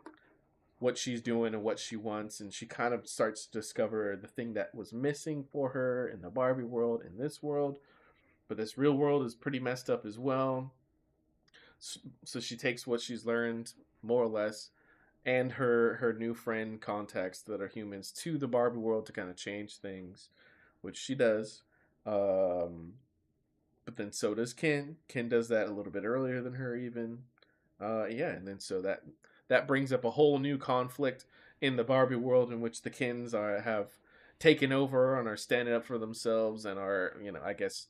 what she's doing and what she wants, and she kind of starts to discover the thing that was missing for her in the Barbie world, in this world, but this real world is pretty messed up as well. So she takes what she's learned more or less, and her new friend contacts that are humans to the Barbie world to kind of change things, which she does. Um, but then so does Ken. Ken does that a little bit earlier than her even. Yeah, and then so that brings up a whole new conflict in the Barbie world in which the Kens are have taken over and are standing up for themselves and are, I guess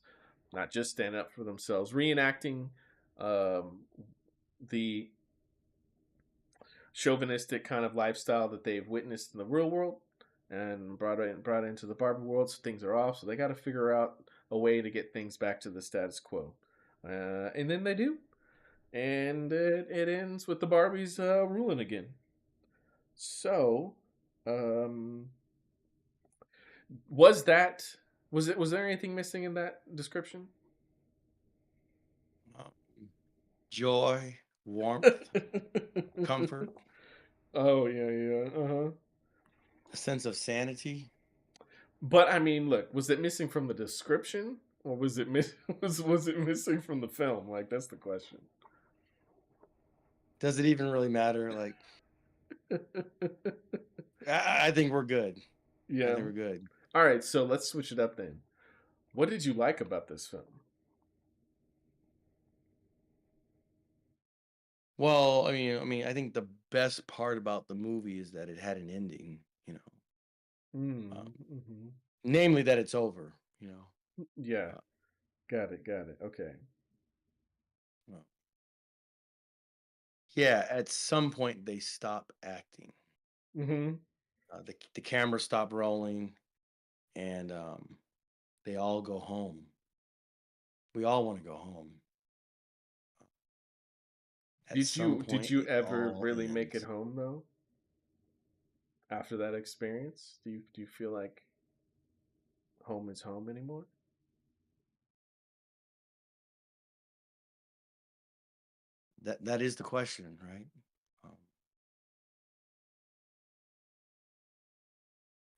not just standing up for themselves, reenacting um, the chauvinistic kind of lifestyle that they've witnessed in the real world and brought into the Barbie world. So things are off. So they got to figure out a way to get things back to the status quo, and then they do, and it ends with the Barbies ruling again. So, um, was that was there anything missing in that description? Um, joy, warmth, comfort, Oh yeah, yeah, uh huh. a sense of sanity. But I mean, look, was it missing from the description, or was it was it missing from the film? Like that's the question. Does it even really matter? Like, I think we're good. I Yeah. think we're good. All right, so let's switch it up then. What did you like about this film? Well, I think the best part about the movie is that it had an ending. Um, Mm-hmm. namely that it's over. Yeah, Uh, got it, got it. Okay. well, yeah. At some point, they stop acting. Mm-hmm. The camera stopped rolling, and they all go home. We all want to go home. At some Did point, you it ever all really make it ends. home though? After that experience, do you feel like home is home anymore? That is the question, right? Um,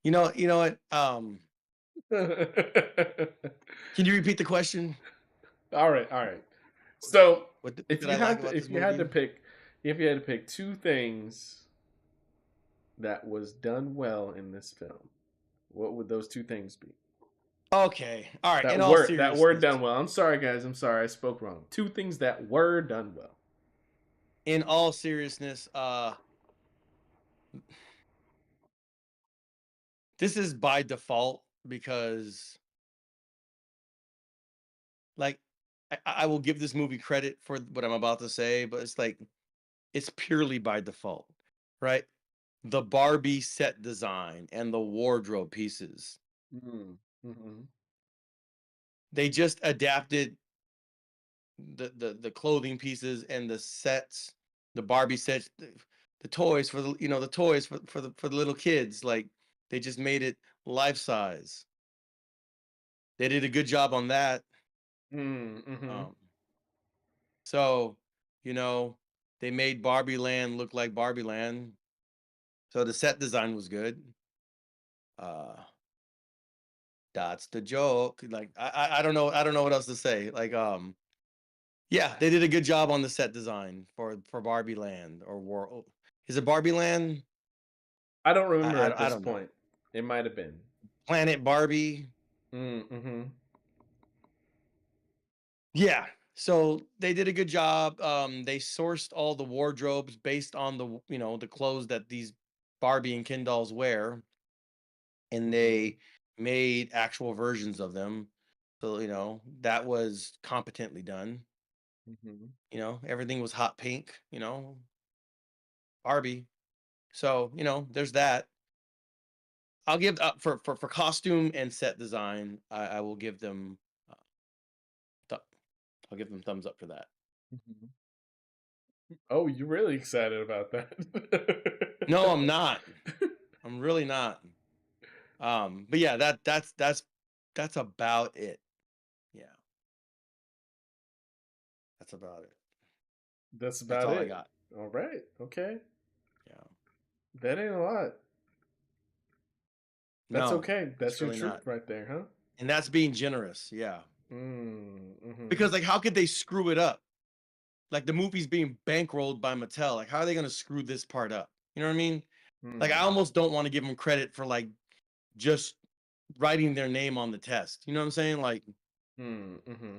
you know what? Can you repeat the question? All right, all right. So What did I like about this if you had to movie? pick two things that was done well in this film, what would those two things be? Okay, all right. In That all word seriousness, done well. I'm sorry, guys. I'm sorry. I spoke wrong. Two things that were done well. in all seriousness, this is by default because, like, I will give this movie credit for what I'm about to say, but it's like it's purely by default, right? The Barbie set design and the wardrobe pieces, Mm. Mm-hmm. they just adapted the clothing pieces and the sets, the Barbie sets, the toys for the toys for the little kids. Like they just made it life size. They did a good job on that. Mm-hmm. Um, so you know they made Barbie Land look like Barbie Land. So the set design was good. Uh, that's the joke. Like I don't know what else to say. Like yeah, they did a good job on the set design for Barbie Land or World. Is it Barbie Land? I don't I, remember at I I this don't know. point. It might have been. Planet Barbie. Mm-hmm. Yeah. So they did a good job. They sourced all the wardrobes based on the clothes that these Barbie and Ken dolls wear, and Mm-hmm. they made actual versions of them. So that was competently done. Mm-hmm. Everything was hot pink. Barbie. So there's that. I'll give for costume and set design. I will give them. Uh, I'll give them thumbs up for that. Mm-hmm. Oh, you're really excited about that. No, I'm not. I'm really not. But yeah, that's about it. Yeah, that's about it. That's That's about all I it. got. All right. Okay. Yeah. That ain't a lot. That's No, okay. it's That's your really not. truth right there, huh? And that's being generous. Yeah. Mm-hmm. Because like, how could they screw it up? Like the movie's being bankrolled by Mattel. Like, how are they going to screw this part up? You know what I mean? Like I Hmm. almost don't want to give them credit for like just writing their name on the test. You know what I'm saying? Mm-hmm.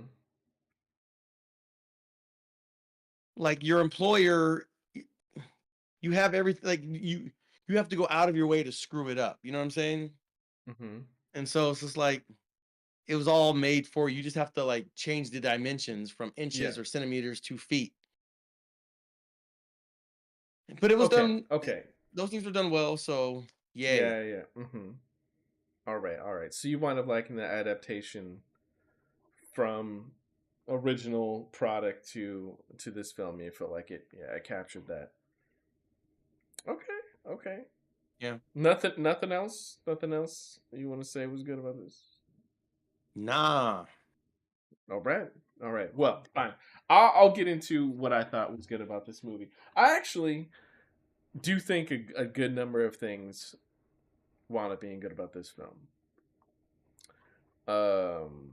Like your employer, you have everything. Like you have to go out of your way to screw it up. You know what I'm saying? Mm-hmm. And so it's just like it was all made for you. You just have to like change the dimensions from Yeah. inches or centimeters to feet. But it was Okay. done. Okay. Those things were done well. So yay. Yeah. Yeah. Mm-hmm. All right. All right. So you wind up liking the adaptation from original product to this film. You felt like it. Yeah, I captured that. Okay. Okay. Yeah. Nothing. Nothing else. Nothing else you want to say was good about this. Nah. All right. All right. Well, fine. I'll get into what I thought was good about this movie. I actually do think a good number of things wound up being good about this film. Um,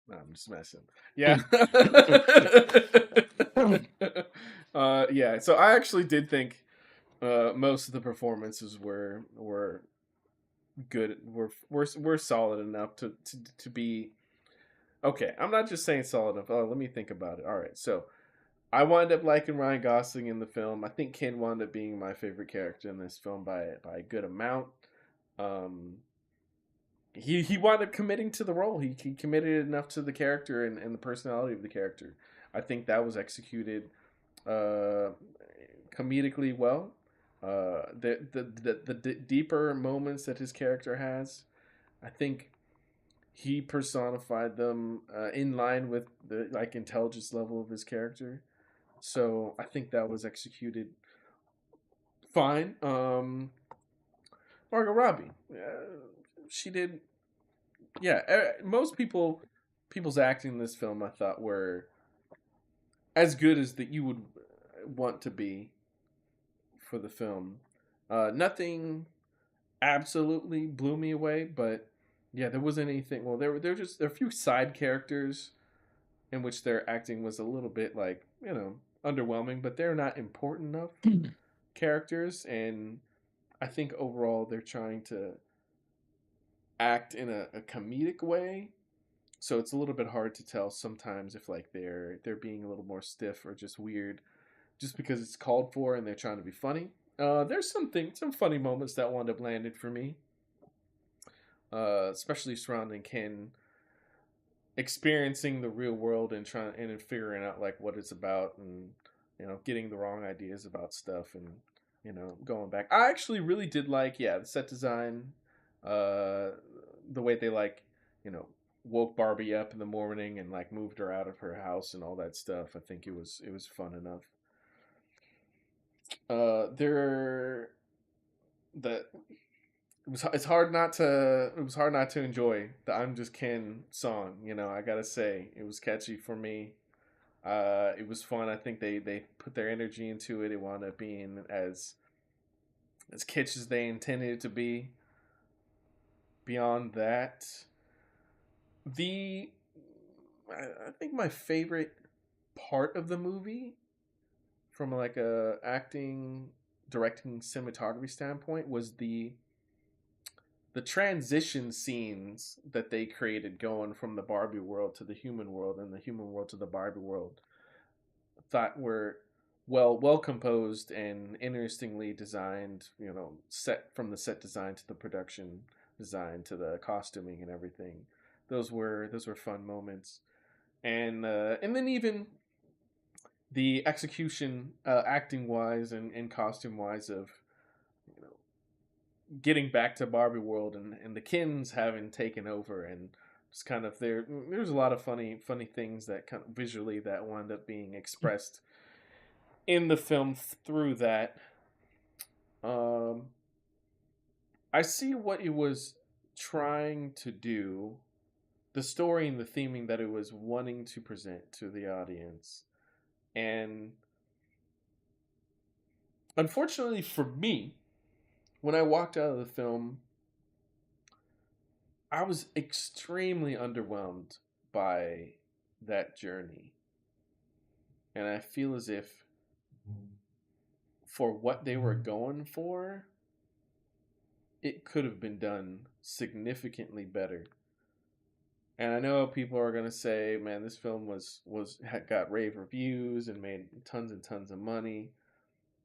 no, I'm just messing. Yeah. Yeah. So I actually did think most of the performances were good. Were solid enough to be okay. I'm not just saying solid enough. Oh, let me think about it. All right. So I wound up liking Ryan Gosling in the film. I think Ken wound up being my favorite character in this film by a good amount. Um, he wound up committing to the role. He committed enough to the character and the personality of the character. I think that was executed uh, comedically well. The deeper moments that his character has, I think he personified them in line with the like intelligence level of his character. So I think that was executed fine. Margot Robbie, she did. Yeah, most people's acting in this film I thought were as good as that you would want to be for the film. Nothing absolutely blew me away, but yeah, there wasn't anything. Well, there were a few side characters in which their acting was a little bit like underwhelming, but they're not important enough characters, and I think overall they're trying to act in a comedic way. So it's a little bit hard to tell sometimes if like they're being a little more stiff or just weird just because it's called for and they're trying to be funny. There's some funny moments that wound up landed for me, especially surrounding Ken experiencing the real world and trying and figuring out like what it's about and getting the wrong ideas about stuff and going back. I actually really did like the set design, uh, the way they like you know woke Barbie up in the morning and like moved her out of her house and all that stuff. I think it was fun enough. There that it's hard not to enjoy the "I'm Just Ken" song. I gotta say it was catchy for me. It was fun. I think they put their energy into it. It wound up being as kitsch as they intended it to be. Beyond that, the I think my favorite part of the movie, from like a acting, directing, cinematography standpoint, was the transition scenes that they created going from the Barbie world to the human world and the human world to the Barbie world. Thought were well composed and interestingly designed. Set from the set design to the production design to the costuming and everything. Those were fun moments, and then even the execution, acting wise and costume wise, of you know getting back to Barbie world and the Kins having taken over and just kind of there's a lot of funny things that kind of visually that wound up being expressed in the film through that. Um, I see what it was trying to do, the story and the theming that it was wanting to present to the audience. And unfortunately for me, when I walked out of the film, I was extremely underwhelmed by that journey. And I feel as if for what they were going for, it could have been done significantly better. And I know people are gonna say, "Man, this film was had got rave reviews and made tons and tons of money."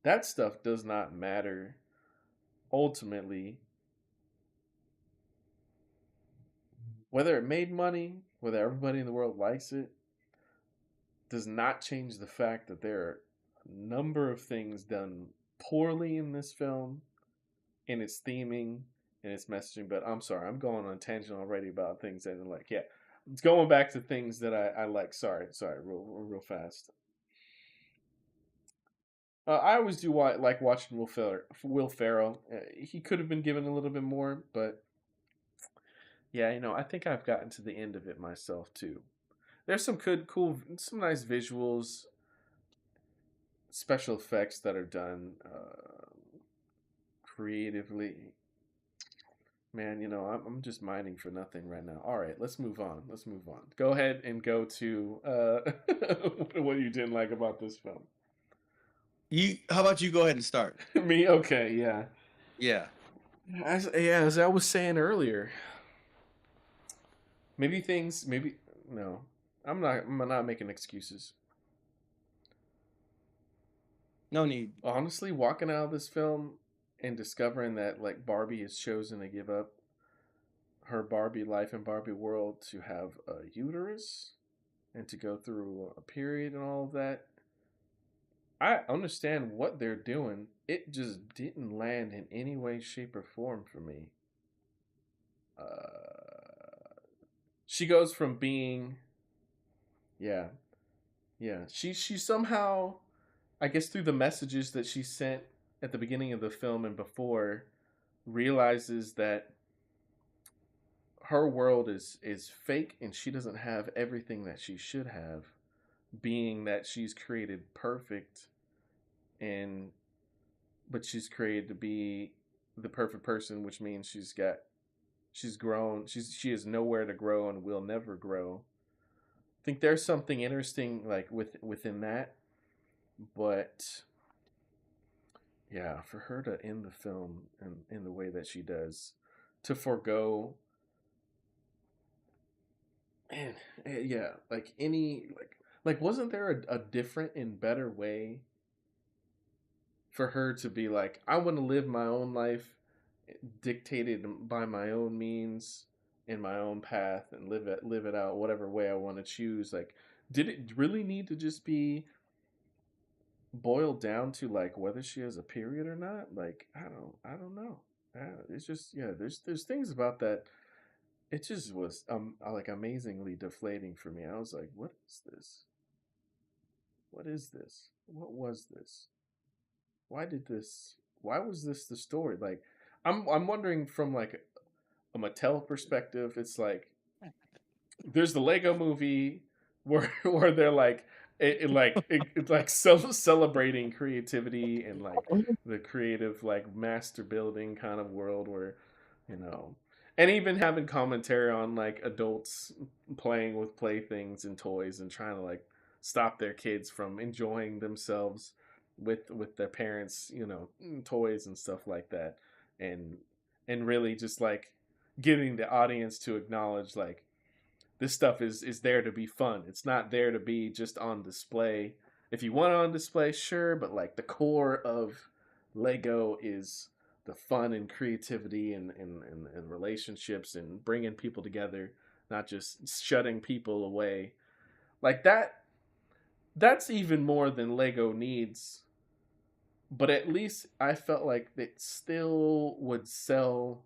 That stuff does not matter. Ultimately, whether it made money, whether everybody in the world likes it, does not change the fact that there are a number of things done poorly in this film, in its theming, in its messaging. But I'm sorry, I'm going on a tangent already about things that I like. Yeah, it's going back to things that I like. Sorry, real fast. I always do like watching Will Ferrell. Will Ferrell. He could have been given a little bit more, but yeah, I think I've gotten to the end of it myself too. There's some good, cool, some nice visuals, special effects that are done creatively. Man, I'm just mining for nothing right now. All right, let's move on. Let's move on. Go ahead and go to what you didn't like about this film. How about you go ahead and start? Me, okay, yeah. Yeah. As I was saying earlier, maybe no. I'm not making excuses. No need. Honestly, walking out of this film and discovering that like Barbie has chosen to give up her Barbie life and Barbie world to have a uterus and to go through a period and all of that. I understand what they're doing. It just didn't land in any way, shape, or form for me. She goes from being, yeah, yeah. She somehow, I guess, through the messages that she sent at the beginning of the film and before, realizes that her world is fake and she doesn't have everything that she should have, being that she's created perfect, and but she's created to be the perfect person, which means she's grown, she has nowhere to grow and will never grow. I think there's something interesting like within that, but yeah, for her to end the film in the way that she does, to forego, man, yeah, like any like wasn't there a different and better way for her to be like, I want to live my own life, dictated by my own means in my own path, and live it out whatever way I want to choose. Like, did it really need to just be boiled down to like whether she has a period or not? Like, I don't know. It's just, yeah. There's things about that. It just was like amazingly deflating for me. I was like, what is this? What is this? What was this? Why did this? Why was this the story? Like, I'm wondering from like a Mattel perspective. It's like there's the Lego movie where where they're like it's like celebrating creativity and like the creative like master building kind of world where you know and even having commentary on like adults playing with playthings and toys and trying to like stop their kids from enjoying themselves with their parents toys and stuff like that and and really just like getting the audience to acknowledge like this stuff is there to be fun. It's not there to be just on display. If you want it on display, sure, but like the core of Lego is the fun and creativity and relationships and bringing people together, not just shutting people away. Like that's even more than Lego needs. But at least I felt like it still would sell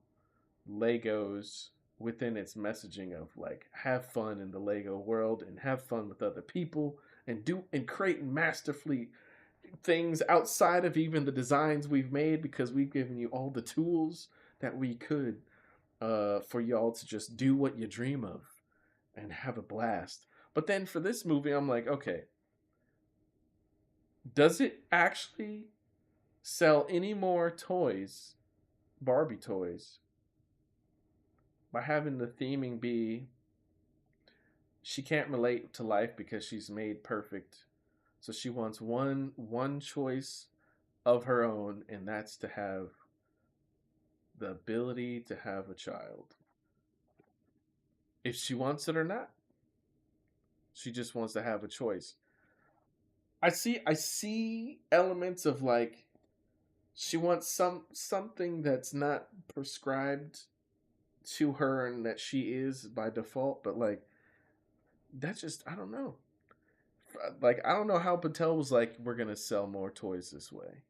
Legos within its messaging of like have fun in the Lego world and have fun with other people and do and create masterfully things outside of even the designs we've made because we've given you all the tools that we could for y'all to just do what you dream of and have a blast. But then for this movie, I'm like, okay, does it actually sell any more toys, Barbie toys, by having the theming be she can't relate to life because she's made perfect. So she wants one choice of her own, and that's to have the ability to have a child. If she wants it or not, she just wants to have a choice. I see elements of like she wants something that's not prescribed to her and that she is by default, but like that's just I don't know. Like I don't know how Patel was like we're gonna sell more toys this way.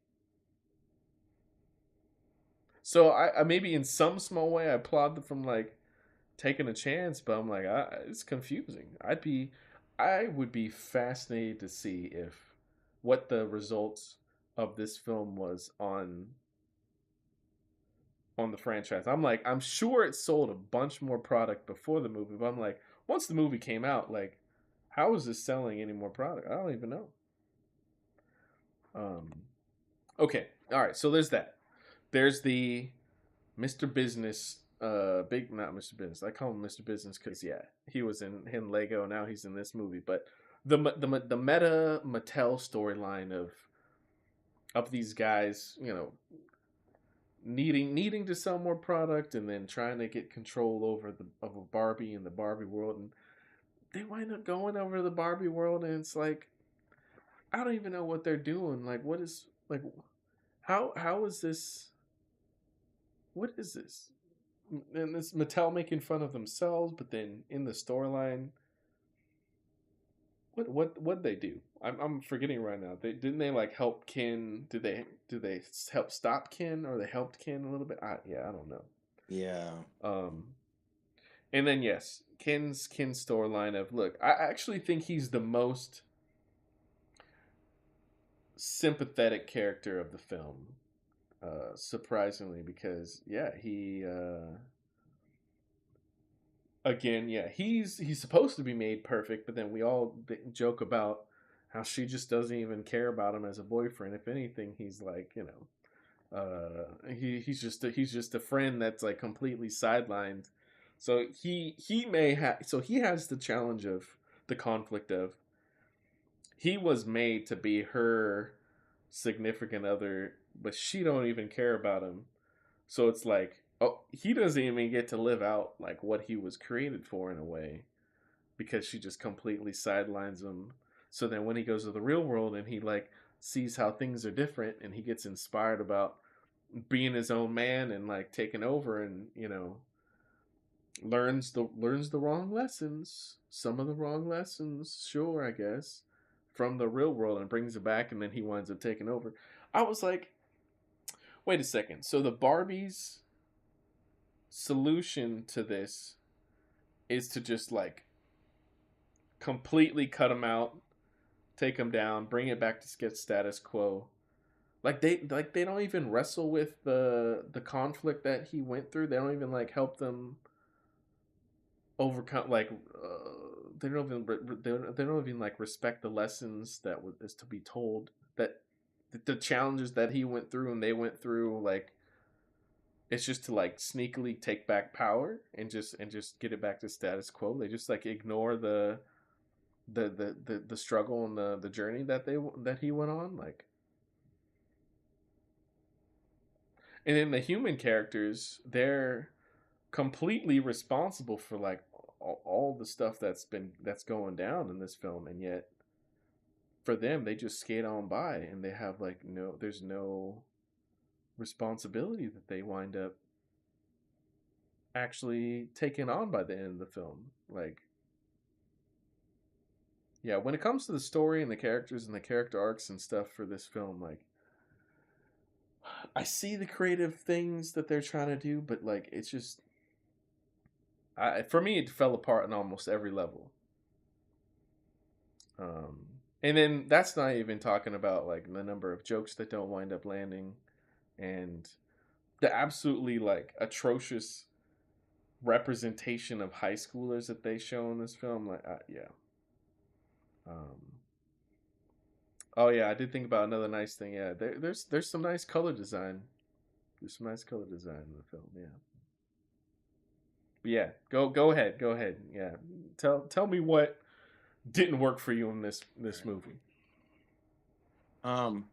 So I maybe in some small way I applaud them from like taking a chance, but I'm like it's confusing. I would be fascinated to see if what the results of this film was on the franchise. I'm like I'm sure it sold a bunch more product before the movie, but I'm like once the movie came out, like how is this selling any more product? I don't even know. Um, okay, all right. So there's that. There's the Mr. Business, big not Mr. Business. I call him Mr. Business because yeah, he was in Lego. Now he's in this movie. But the meta Mattel storyline of these guys, you know, needing to sell more product and then trying to get control over the of a Barbie in the Barbie world, and they wind up going over to the Barbie world, and it's like I don't even know what they're doing. Like, what is like, how is this? What is this? And this Mattel making fun of themselves, but then in the storyline, what they do? I'm forgetting right now. They didn't they like help Ken? Did they help stop Ken or they helped Ken a little bit? Yeah, I don't know. Yeah. Um, and then yes, Ken's storyline of look, I actually think he's the most sympathetic character of the film. Surprisingly, because yeah, he again, yeah, he's supposed to be made perfect, but then we all joke about how she just doesn't even care about him as a boyfriend. If anything, he's like, you know, he's just a friend that's like completely sidelined. So he may have so he has the challenge of the conflict of he was made to be her significant other, but she don't even care about him. So it's like, oh, he doesn't even get to live out like what he was created for in a way because she just completely sidelines him. So then when he goes to the real world and he like sees how things are different and he gets inspired about being his own man and like taking over and you know learns the wrong lessons, some of the wrong lessons, sure I guess, from the real world and brings it back and then he winds up taking over. I was like, wait a second. So the Barbies solution to this is to just like completely cut him out, take him down, bring it back to status quo. Like they don't even wrestle with the conflict that he went through. They don't even like help them overcome like they don't even like respect the lessons that is to be told that the challenges that he went through and they went through like it's just to like sneakily take back power and just get it back to status quo. They just like ignore the struggle and the journey that he went on like. And then the human characters, they're completely responsible for like all the stuff that's going down in this film, and yet for them they just skate on by and they have like there's no responsibility that they wind up actually taking on by the end of the film. Like yeah, when it comes to the story and the characters and the character arcs and stuff for this film, like I see the creative things that they're trying to do, but like it's just for me it fell apart on almost every level. Um, and then that's not even talking about like the number of jokes that don't wind up landing, and the absolutely like atrocious representation of high schoolers that they show in this film. Like, yeah. Um, oh yeah, I did think about another nice thing. Yeah, there's some nice color design. There's some nice color design in the film. Yeah, But yeah, go ahead, go ahead. Yeah, tell me what didn't work for you in this Right. movie. Um,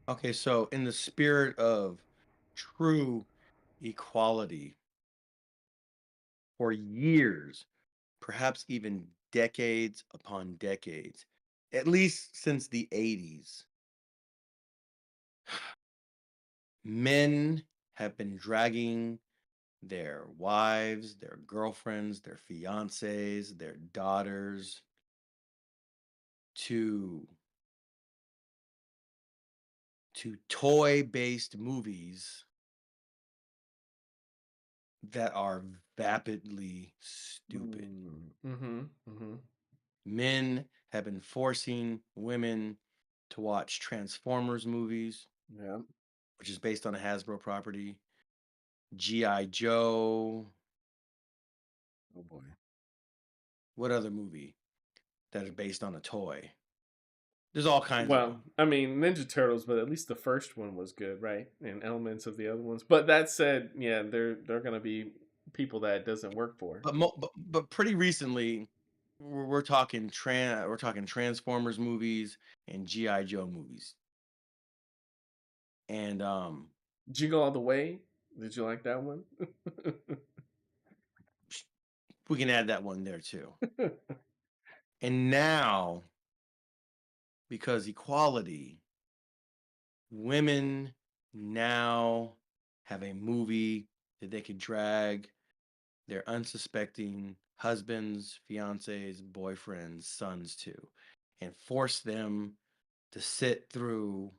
okay, so in the spirit of true equality, for years, perhaps even decades upon decades, at least since the 80s, men have been dragging their wives, their girlfriends, their fiancées, their daughters to toy-based movies that are vapidly stupid. Mm-hmm. Mm-hmm. Men have been forcing women to watch Transformers movies, Yeah. which is based on a Hasbro property, G.I. Joe. Oh boy. What other movie that is based on a toy? There's all kinds of Well, them. I mean Ninja Turtles, but at least the first one was good, right? And elements of the other ones. But that said, yeah, they're gonna be people that it doesn't work for. But pretty recently, we're talking Transformers movies and GI Joe movies, and Jingle All the Way. Did you like that one? we can add that one there too. And now, because equality, women now have a movie that they could drag their unsuspecting husbands, fiancés, boyfriends, sons to, and force them to sit through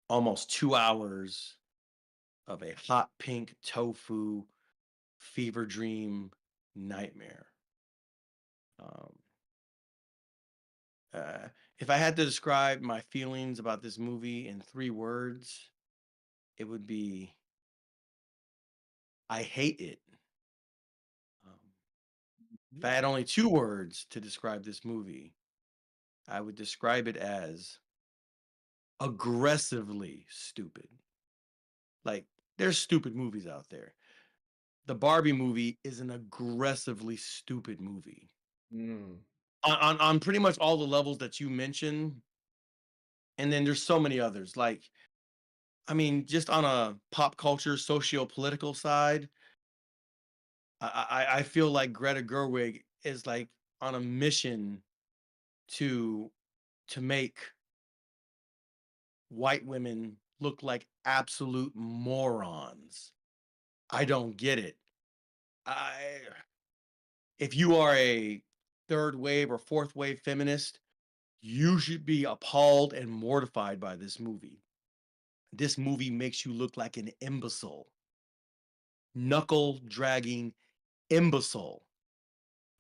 almost 2 hours of a hot pink tofu fever dream nightmare. Um, uh, if I had to describe my feelings about this movie in 3 words, it would be I hate it. Um, if I Yeah. had only 2 words to describe this movie, I would describe it as aggressively stupid. Like, there's stupid movies out there. The Barbie movie is an aggressively stupid movie. Mm. On pretty much all the levels that you mentioned, and then there's so many others. Like, I mean, just on a pop culture, socio-political side, I feel like Greta Gerwig is like on a mission to make white women look like absolute morons. I don't get it. I If you are a third wave or fourth wave feminist, you should be appalled and mortified by this movie. This movie makes you look like an imbecile, knuckle dragging imbecile.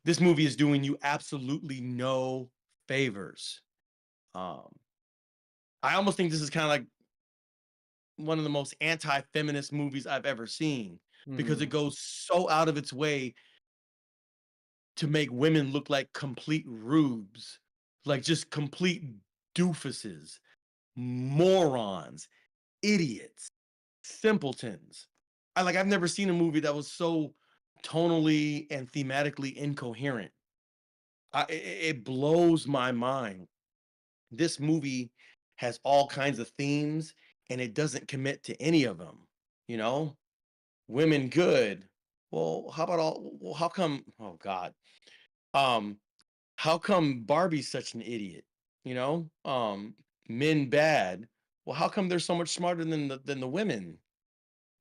This movie is doing you absolutely no favors. Um, I almost think this is kind of like one of the most anti-feminist movies I've ever seen because it Mm. goes so out of its way to make women look like complete rubes, like just complete doofuses, morons, idiots, simpletons. I've never seen a movie that was so tonally and thematically incoherent. It blows my mind. This movie has all kinds of themes and it doesn't commit to any of them, you know? Women good. Well, how come oh god. Um how come Barbie's such an idiot? You know? Men bad. Well, how come they're so much smarter than the women?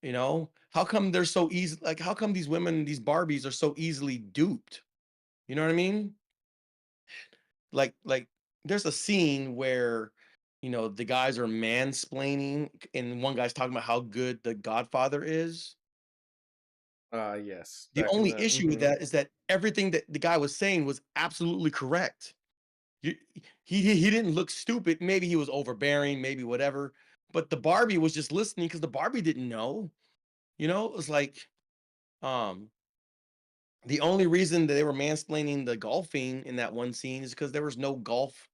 You know? How come they're so easy like how come these women, these Barbies are so easily duped? You know what I mean? Like there's a scene where the guys are mansplaining and one guy's talking about how good the Godfather is. Yes. The Back in only the issue with that is that everything that the guy was saying was absolutely correct. You, he didn't look stupid. Maybe he was overbearing, maybe whatever. But the Barbie was just listening because the Barbie didn't know. It was like um the only reason that they were mansplaining the golfing in that one scene is because there was no golf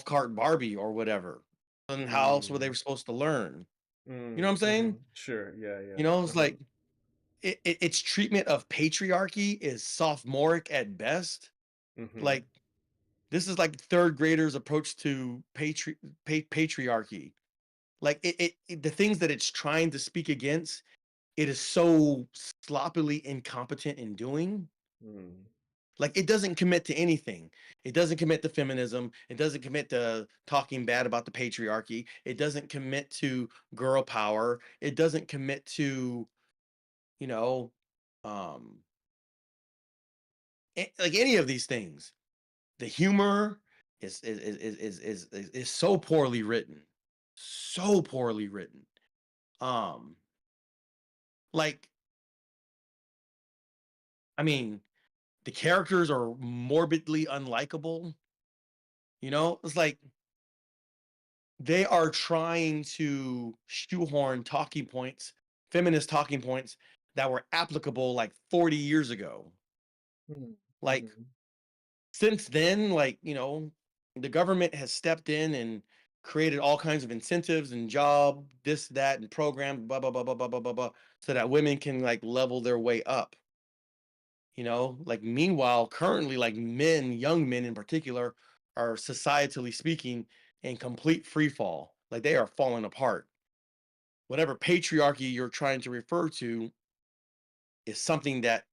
cart Barbie or whatever. And how else were they mm. supposed to learn? You know what I'm Mm. saying? Mm-hmm. Sure. Yeah, yeah. It's Uh-huh. like its treatment of patriarchy is sophomoric at best. Mhm. Like, this is like third graders' approach to patriarchy. Like, the things that it's trying to speak against, it is so sloppily incompetent in doing. Mm. Like, it doesn't commit to anything. It doesn't commit to feminism. It doesn't commit to talking bad about the patriarchy. It doesn't commit to girl power. It doesn't commit to, you know, um, like any of these things. The humor is so poorly written, so poorly written. Um, like, I mean, the characters are morbidly unlikable. It's like they are trying to shoehorn talking points, feminist talking points that were applicable like 40 years ago. Mm. Like, Mhm. since then, like, the government has stepped in and created all kinds of incentives and job, this, that, and program, blah, blah, blah, blah, blah, blah, blah, blah, so that women can like level their way up. Like, meanwhile, currently, like, young men in particular, are societally speaking in complete free fall. Like, they are falling apart. Whatever patriarchy you're trying to refer to is something that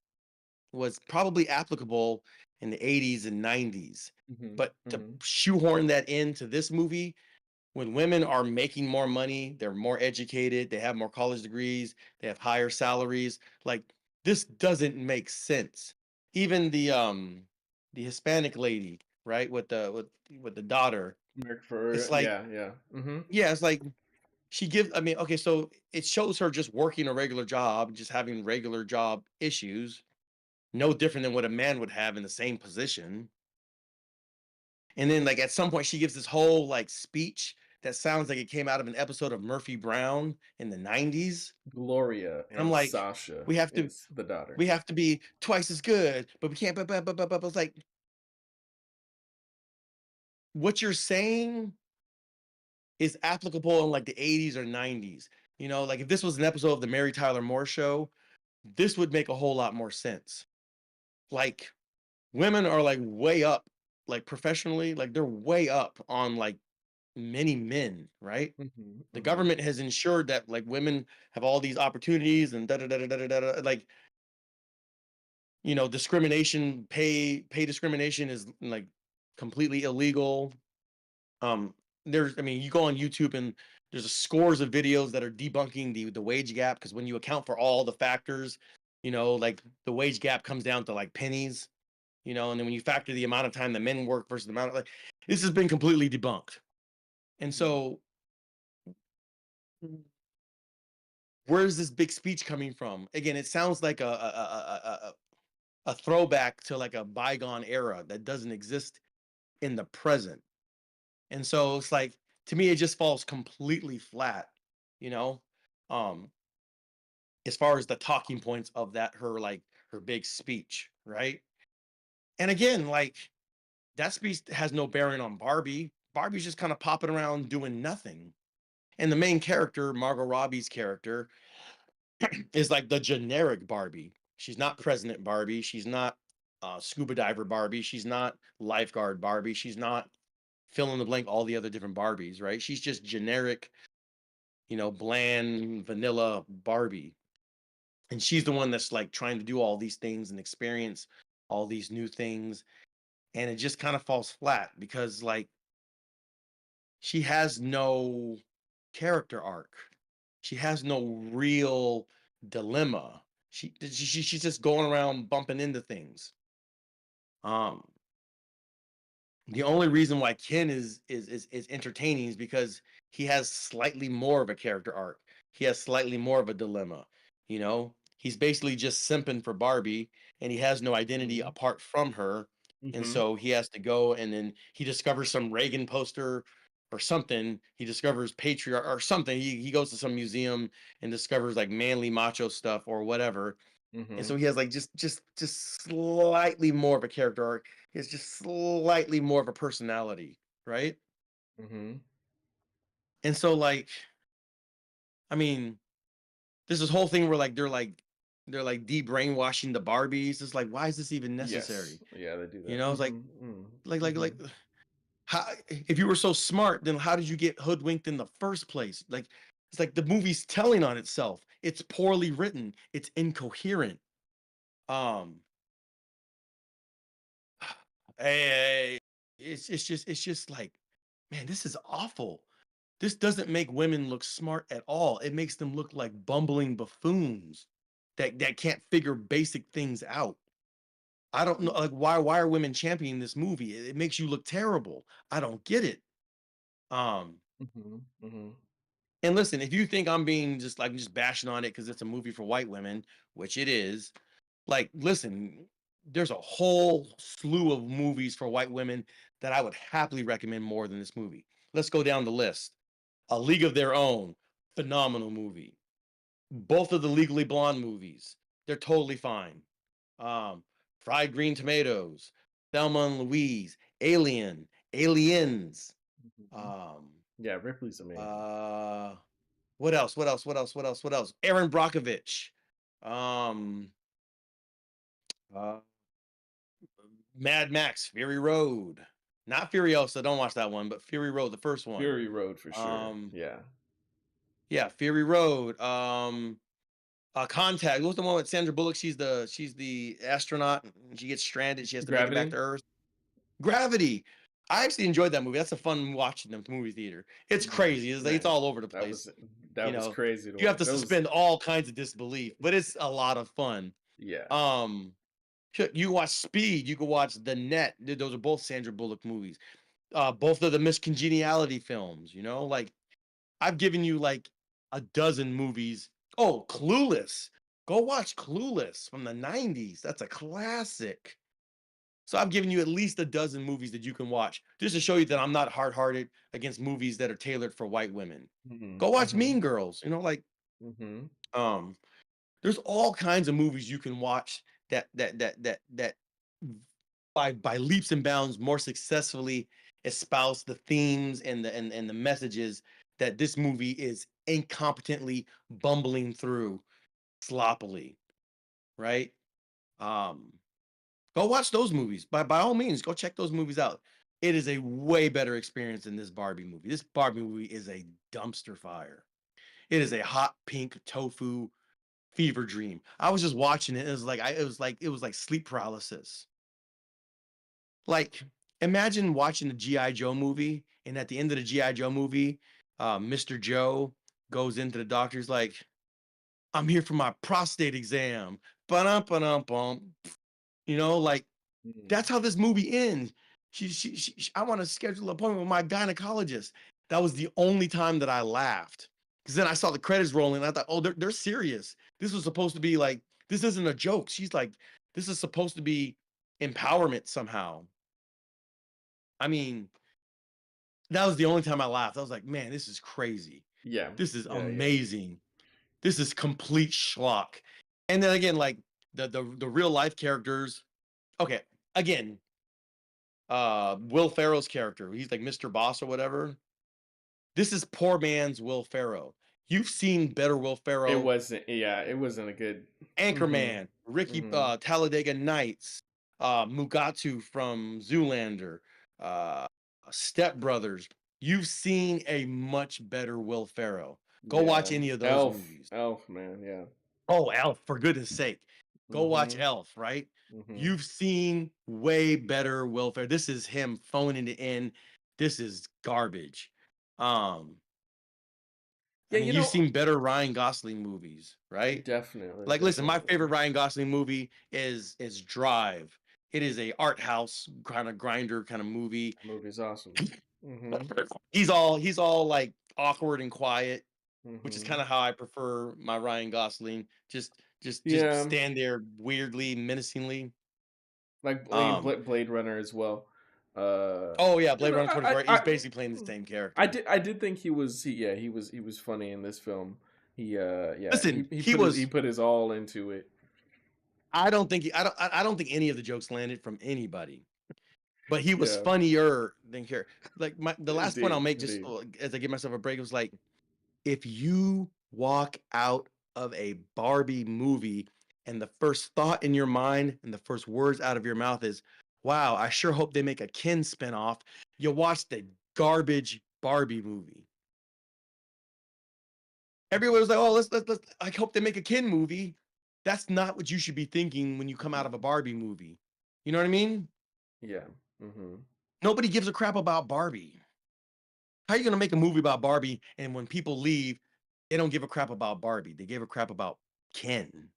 was probably applicable in the 80s and 90s. Mhm. But to Mhm. shoehorn that into this movie, when women are making more money, they're more educated, they have more college degrees, they have higher salaries, like, this doesn't make sense. Even the Hispanic lady, right, with the daughter, Mark for it's like, yeah, yeah. Mhm. yeah, it's like she gives, I mean, okay, so it shows her just working a regular job, just having regular job issues, no different than what a man would have in the same position. And then, like, at some point, she gives this whole like speech that sounds like it came out of an episode of Murphy Brown in the 90s. Gloria And I'm and like, Sasha we have to is the daughter. we have to be twice as good, but we can't. But it's like, what you're saying is applicable in like the 80s or 90s. Like, if this was an episode of the Mary Tyler Moore Show, this would make a whole lot more sense. Like, women are like way up, like, professionally, like, they're way up on like many men, right? Mhm. The Mhm. government has ensured that like women have all these opportunities and da da da da da da da. Like, discrimination, pay discrimination is like completely illegal. Um, I mean, you go on YouTube and there's scores of videos that are debunking the wage gap, because when you account for all the factors, like, the wage gap comes down to like pennies. And then when you factor the amount of time that men work versus the amount of, like, this has been completely debunked. And Mm. so, where's this big speech coming from? Again, it sounds like a throwback to like a bygone era that doesn't exist in the present. And so it's like, to me, it just falls completely flat, you know, um, as far as the talking points of that, her big speech, right? And again, like, that speech has no bearing on Barbie. Barbie's just kind of popping around doing nothing. And the main character, Margot Robbie's character, is like the generic Barbie. She's not President Barbie. She's not scuba diver Barbie. She's not lifeguard Barbie. She's not fill in the blank all the other different Barbies, right? She's just generic, bland, vanilla Barbie. And she's the one that's like trying to do all these things and experience all these new things. And it just kind of falls flat because, like, she has no character arc. She has no real dilemma. She's just going around bumping into things. Um, the only reason why Ken is entertaining is because he has slightly more of a character arc. He has slightly more of a dilemma. He's basically just simping for Barbie, and he has no identity Mhm. apart from her. And Mhm. so he has to go, and then he discovers some Reagan poster or something. He discovers patriarch or something. He goes to some museum and discovers like manly macho stuff or whatever, and so Mhm. he has like just slightly more of a character arc. He has just slightly more of a personality, right? Mhm. And so, like, I mean, there's this whole thing where like they're like they're like de-brainwashing the Barbies. It's like, why is this even Yes. necessary? Yeah, they do You that. know, it's like Mm-hmm. how if you were so smart, then how did you get hoodwinked in the first place? Like it's like the movie's telling on itself. It's poorly written. It's incoherent. Um, hey, it's just like, man, this is awful. This doesn't make women look smart at all. It makes them look like bumbling buffoons that can't figure basic things out. I don't know, like why are women championing this movie? It makes you look terrible. I don't get it. Um, Mm-hmm. Mm-hmm. and listen, if you think I'm being just like just bashing on it because it's a movie for white women, which it is, like, listen, there's a whole slew of movies for white women that I would happily recommend more than this movie. Let's go down the list. A League of Their Own, phenomenal movie. Both of the Legally Blonde movies, they're totally fine. Um, Fried Green Tomatoes, Thelma and Louise, Alien, Aliens. Mm-hmm. Um, Yeah, Ripley's amazing. uh, what else? What else? What else? What else? What else? Aaron Brockovich. Um, uh, Mad Max, Fury Road. Not Furiosa, don't watch that one, but Fury Road, the first one. Fury Road for sure. Um, Yeah. yeah, Fury Road. Contact. What's the one with Sandra Bullock? She's the astronaut. And she gets stranded. She has to make it back Gravity. to Earth. Gravity. I actually enjoyed that movie. That's a fun watching the movie theater. It's crazy. It's like it's Man, all over the that place. was You that was know, crazy to you have watch. to That was suspend all kinds of disbelief, but it's a lot of fun. yeah. Um, you watch Speed. You can watch The Net. Those are both Sandra Bullock movies. Both of the Miss Congeniality films. You know, like I've given you like a dozen movies. Oh, Clueless. Go watch Clueless from the 90s. That's a classic. So I've given you at least a dozen movies that you can watch just to show you that I'm not hard-hearted against movies that are tailored for white women. Mm-hmm. Go watch Mm-hmm. Mean Girls. You know, like Mm-hmm. um there's all kinds of movies you can watch that by leaps and bounds more successfully espouse the themes and the messages that this movie is incompetently bumbling through sloppily, right? Um, go watch those movies. By all means, go check those movies out. It is a way better experience than this Barbie movie. This Barbie movie is a dumpster fire. It is a hot pink tofu fever dream. I was just watching it. It was like it was like sleep paralysis. Like, imagine watching the GI Joe movie, and at the end of the GI Joe movie, Mr. Joe goes into the doctor's like, "I'm here for my prostate exam." Ba-dum, you know, like Mm-hmm. that's how this movie ends. I want to schedule an appointment with my gynecologist. That was the only time that I laughed. Because then I saw the credits rolling and I thought, oh, they're serious. This was supposed to be like, this isn't a joke. She's like, this is supposed to be empowerment somehow. I mean, that was the only time I laughed. I was like, man, this is crazy. Yeah. This is Yeah. Yeah. amazing. This is complete schlock. And then again, like the real life characters. Okay, again, Will Ferrell's character. He's like Mr. Boss or whatever. This is poor man's Will Ferrell. You've seen better Will It Ferrell. wasn't. Yeah. It wasn't a good. Mm-hmm. Anchorman, Ricky Mm-hmm. Talladega Nights, Mugatu from Zoolander, uh, Step Brothers. You've seen a much better Will Ferrell. Go watch Yeah. any of those Elf. movies. Elf. Man. Yeah. Oh, Elf, for goodness sake. Go watch Mm-hmm. Elf, right? Mm-hmm. You've seen way better Will Ferrell. This is him phoning it in. This is garbage. Um, I Yeah. mean, you've seen better Ryan Gosling movies, right? Definitely. Like, listen, my Definitely. favorite Ryan Gosling movie is Drive. It is a art house kind of grinder kind of movie. That movie's awesome. Mm-hmm. He's all like awkward and quiet, which is Mm-hmm. kind of how I prefer my Ryan Gosling. Just Yeah. stand there weirdly, menacingly. Like Um, Blade Runner as well. Uh, oh yeah, you Blade know, Runner 2040. He's basically playing the same I character. did I did think he was funny in this film. Listen, He put his all into it. I don't think any of the jokes landed from anybody. But he was Yeah, funnier than here. Like the last point I'll indeed, make, just indeed. as I give myself a break, was like, if you walk out of a Barbie movie and the first thought in your mind and the first words out of your mouth is, "Wow, I sure hope they make a Ken spinoff." You watch the garbage Barbie movie. Everyone was like, "Oh, let's I hope they make a Ken movie." That's not what you should be thinking when you come out of a Barbie movie. You know what I mean? Yeah. Mm-hmm. Nobody gives a crap about Barbie. How are you gonna make a movie about Barbie and when people leave, they don't give a crap about Barbie? They give a crap about Ken,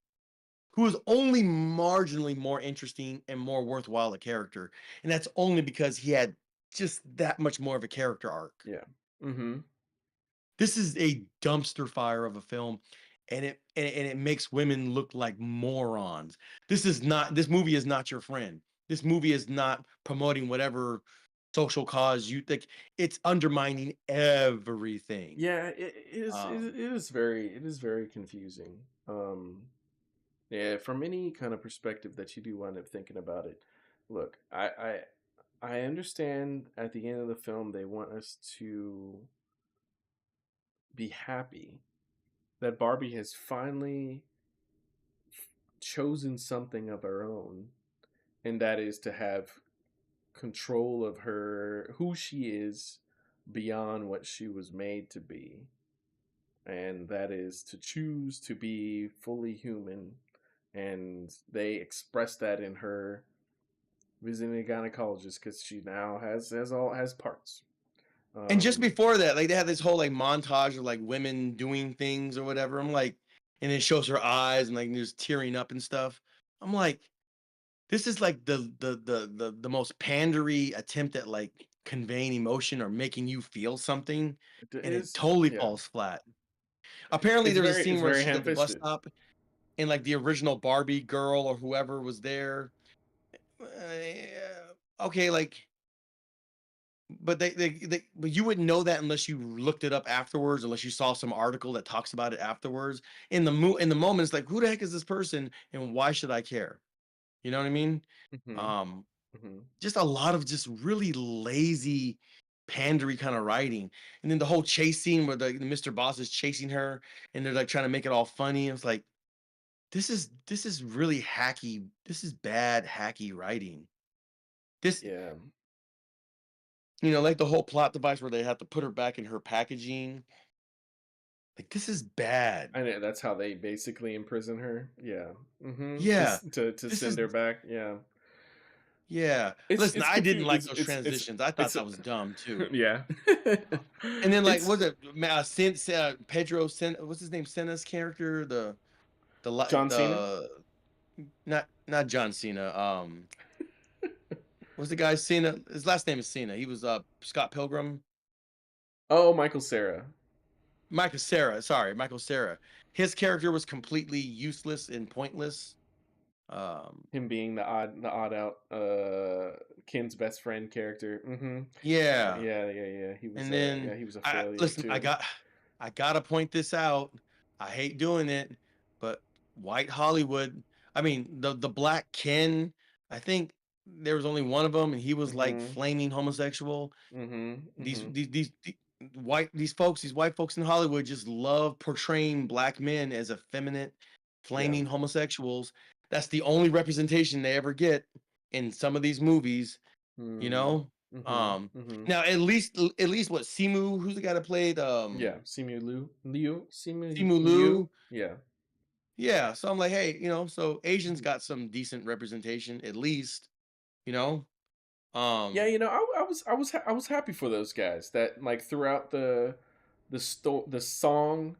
who is only marginally more interesting and more worthwhile a character, and that's only because he had just that much more of a character arc. Yeah. Mm-hmm. This is a dumpster fire of a film, and it makes women look like morons. This movie is not your friend. This movie is not promoting whatever social cause you think. It's undermining everything. Yeah, it is. Um, It is very confusing. Yeah, from any kind of perspective that you do wind up thinking about it. Look, I understand at the end of the film they want us to be happy that Barbie has finally chosen something of her own, and that is to have control of her who she is beyond what she was made to be, and that is to choose to be fully human. And they express that in her visiting a gynecologist because she now has parts. and just Um, before that, like they had this whole like montage of like women doing things or whatever. I'm like, and it shows her eyes and like there's tearing up and stuff. I'm like, this is like the most pandery attempt at like conveying emotion or making you feel something, it and it is totally yeah. falls flat. Apparently, there's a It's scene where very she's ham at the bus fisted. stop and like the original Barbie girl or whoever was there. Okay, like, but but you wouldn't know that unless you looked it up afterwards, unless you saw some article that talks about it afterwards. In the moment, it's like, who the heck is this person, and why should I care? You know what I mean? Hmm. Um, Hmm. just a lot of just really lazy, pandery kind of writing, and then the whole chase scene where the Mr. Boss is chasing her, and they're like trying to make it all funny. It's like this is really hacky. This is bad hacky writing. This Yeah, like the whole plot device where they have to put her back in her packaging. Like this is bad. I know that's how they basically imprison her. Yeah. Hmm. Yeah. To This send is her back. Yeah. yeah. Listen, It's I didn't confused. like those It's transitions. I thought it's that was dumb too. yeah. Uh, And then like It's was it Pedro what's his name? Senna's character, John Cena. the not John Cena. What's the guy Cena? His last name is Cena. He was Scott Pilgrim. Oh, Michael Sarah. Michael Sarah, sorry, Michael Sarah. His character was completely useless and pointless. Um, Him being the odd out Ken's best friend character. Hmm. yeah. Yeah. And then He was a I failure listen, too. I gotta point this out. I hate doing it, but white Hollywood, I mean the black Ken, I think there was only one of them and he was like Hmm. flaming homosexual. Hmm. These Hmm. these white folks in Hollywood just love portraying black men as effeminate, Yeah. flaming homosexuals. That's the only representation they ever get in some of these movies, you Mm. know? Hmm. Um Hmm. Now at least what Simu, who's the guy that played Yeah. Simu Liu. Simu Simu Liu. Liu? Yeah. Yeah, so I'm like, hey, so Asians got some decent representation at least, you know? Yeah, Um I was happy for those guys that like throughout the song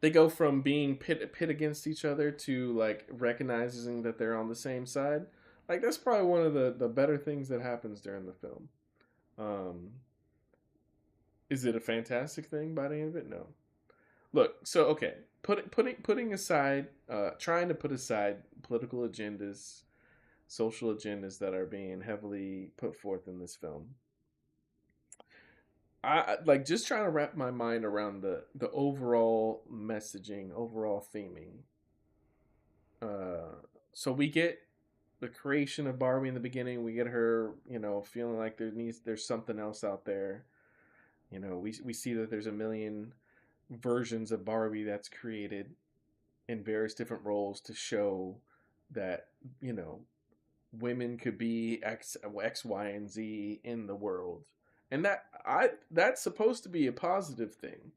they go from being pit against each other to like recognizing that they're on the same side. Like that's probably one of the better things that happens during the film. Um, is it a fantastic thing by the end of it? No. Look, so okay, putting aside, trying to put aside political agendas, social agendas that are being heavily put forth in this film. Like just trying to wrap my mind around the overall messaging, overall theming. Uh, so we get the creation of Barbie in the beginning. We get her, feeling like there's something else out there. We see that there's a million versions of Barbie that's created. in various different roles to show that, you know, women could be X, Y, and Z in the world, and that's supposed to be a positive thing.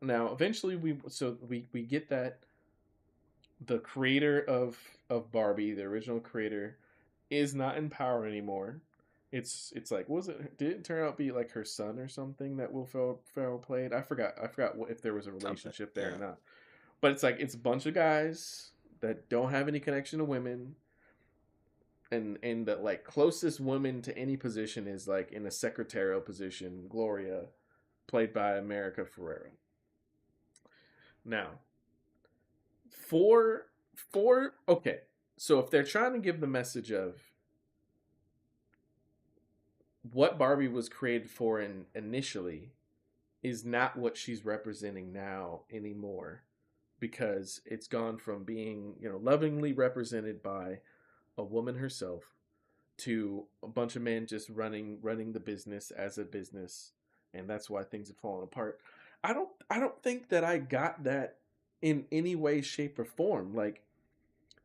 Now, eventually, we get that the creator of Barbie, the original creator, is not in power anymore. It's like, was it, did it turn out to be like her son or something that Will Ferrell played? I forgot if there was a Something. relationship there or Yeah. not. But it's like it's a bunch of guys that don't have any connection to women, and the like closest woman to any position is like in a secretarial position, Gloria, played by America Ferrera. Now, for okay, so if they're trying to give the message of what Barbie was created for initially is not what she's representing now anymore, because it's gone from being, lovingly represented by a woman herself to a bunch of men just running the business as a business, and that's why things have fallen apart. I don't think that I got that in any way, shape, or form. Like,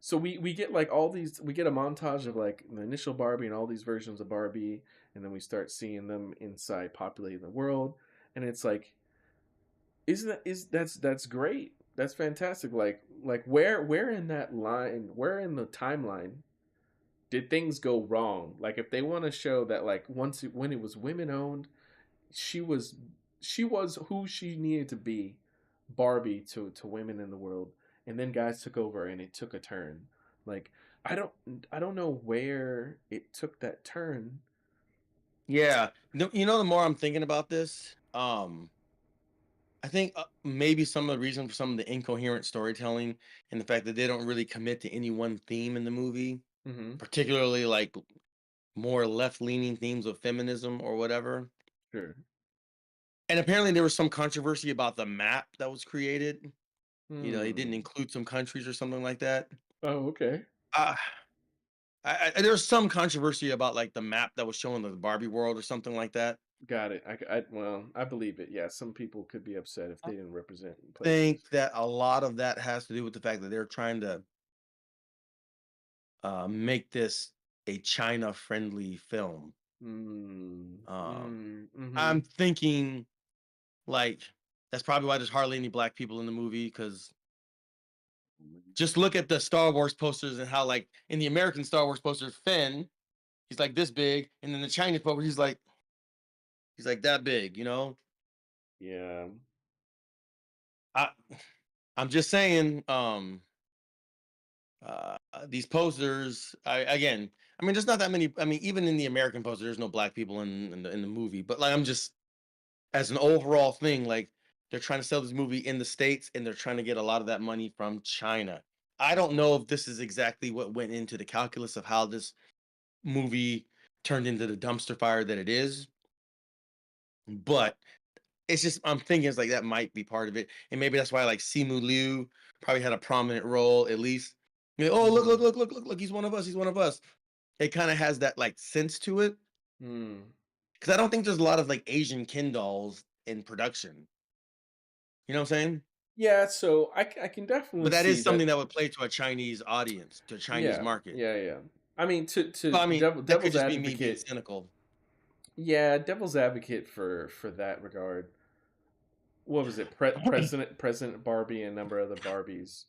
so we get like all these, we get a montage of like the initial Barbie and all these versions of Barbie, and then we start seeing them inside populating the world, and it's like, isn't that is that's great, that's fantastic. Like where in that line, where in the timeline did things go wrong? Like, if they want to show that, like, when it was women owned, she was she was who she needed to be, Barbie, to women in the world, and then guys took over and it took a turn. Like, I don't know where it took that turn. Yeah. The more I'm thinking about this, I think maybe some of the reason for some of the incoherent storytelling and the fact that they don't really commit to any one theme in the movie, Mm-hmm. particularly like more left leaning themes of feminism or whatever. Sure. And apparently there was some controversy about the map that was created. They didn't Hmm. include some countries or something like that. Oh, okay. Uh, there's some controversy about like the map that was showing the Barbie world or something like that. Got it. Well, I believe it. Yeah, some people could be upset if they didn't represent Think places. that a lot of that has to do with the fact that they're trying to make this a China friendly film. Mm, Um, mm-hmm. I'm thinking like that's probably why there's hardly any black people in the movie because just look at the Star Wars posters and how like in the American Star Wars posters, Finn, he's like this big, and then the Chinese poster, he's like that big. Yeah. I I'm just saying, these posters, I mean, there's not that many. I mean, even in the American poster, there's no black people in the movie. But like, I'm just as an overall thing, like they're trying to sell this movie in the States, and they're trying to get a lot of that money from China. I don't know if this is exactly what went into the calculus of how this movie turned into the dumpster fire that it is, but it's just I'm thinking it's like that might be part of it, and maybe that's why like Simu Liu probably had a prominent role at least. Oh, look, Mm-hmm. look, look, look, look, look, he's one of us. He's one of us. It kind of has that like sense to it Mm. because I don't think there's a lot of like Asian Ken dolls in production. You know what I'm saying? Yeah, so I can definitely But that see is something that. that would play to a Chinese audience, to a Chinese Yeah, market. yeah, yeah. I mean, to Well, I mean, that could devil's just be me being advocate. cynical. Yeah, devil's advocate for that regard. What was it? President Barbie and a number of the Barbies.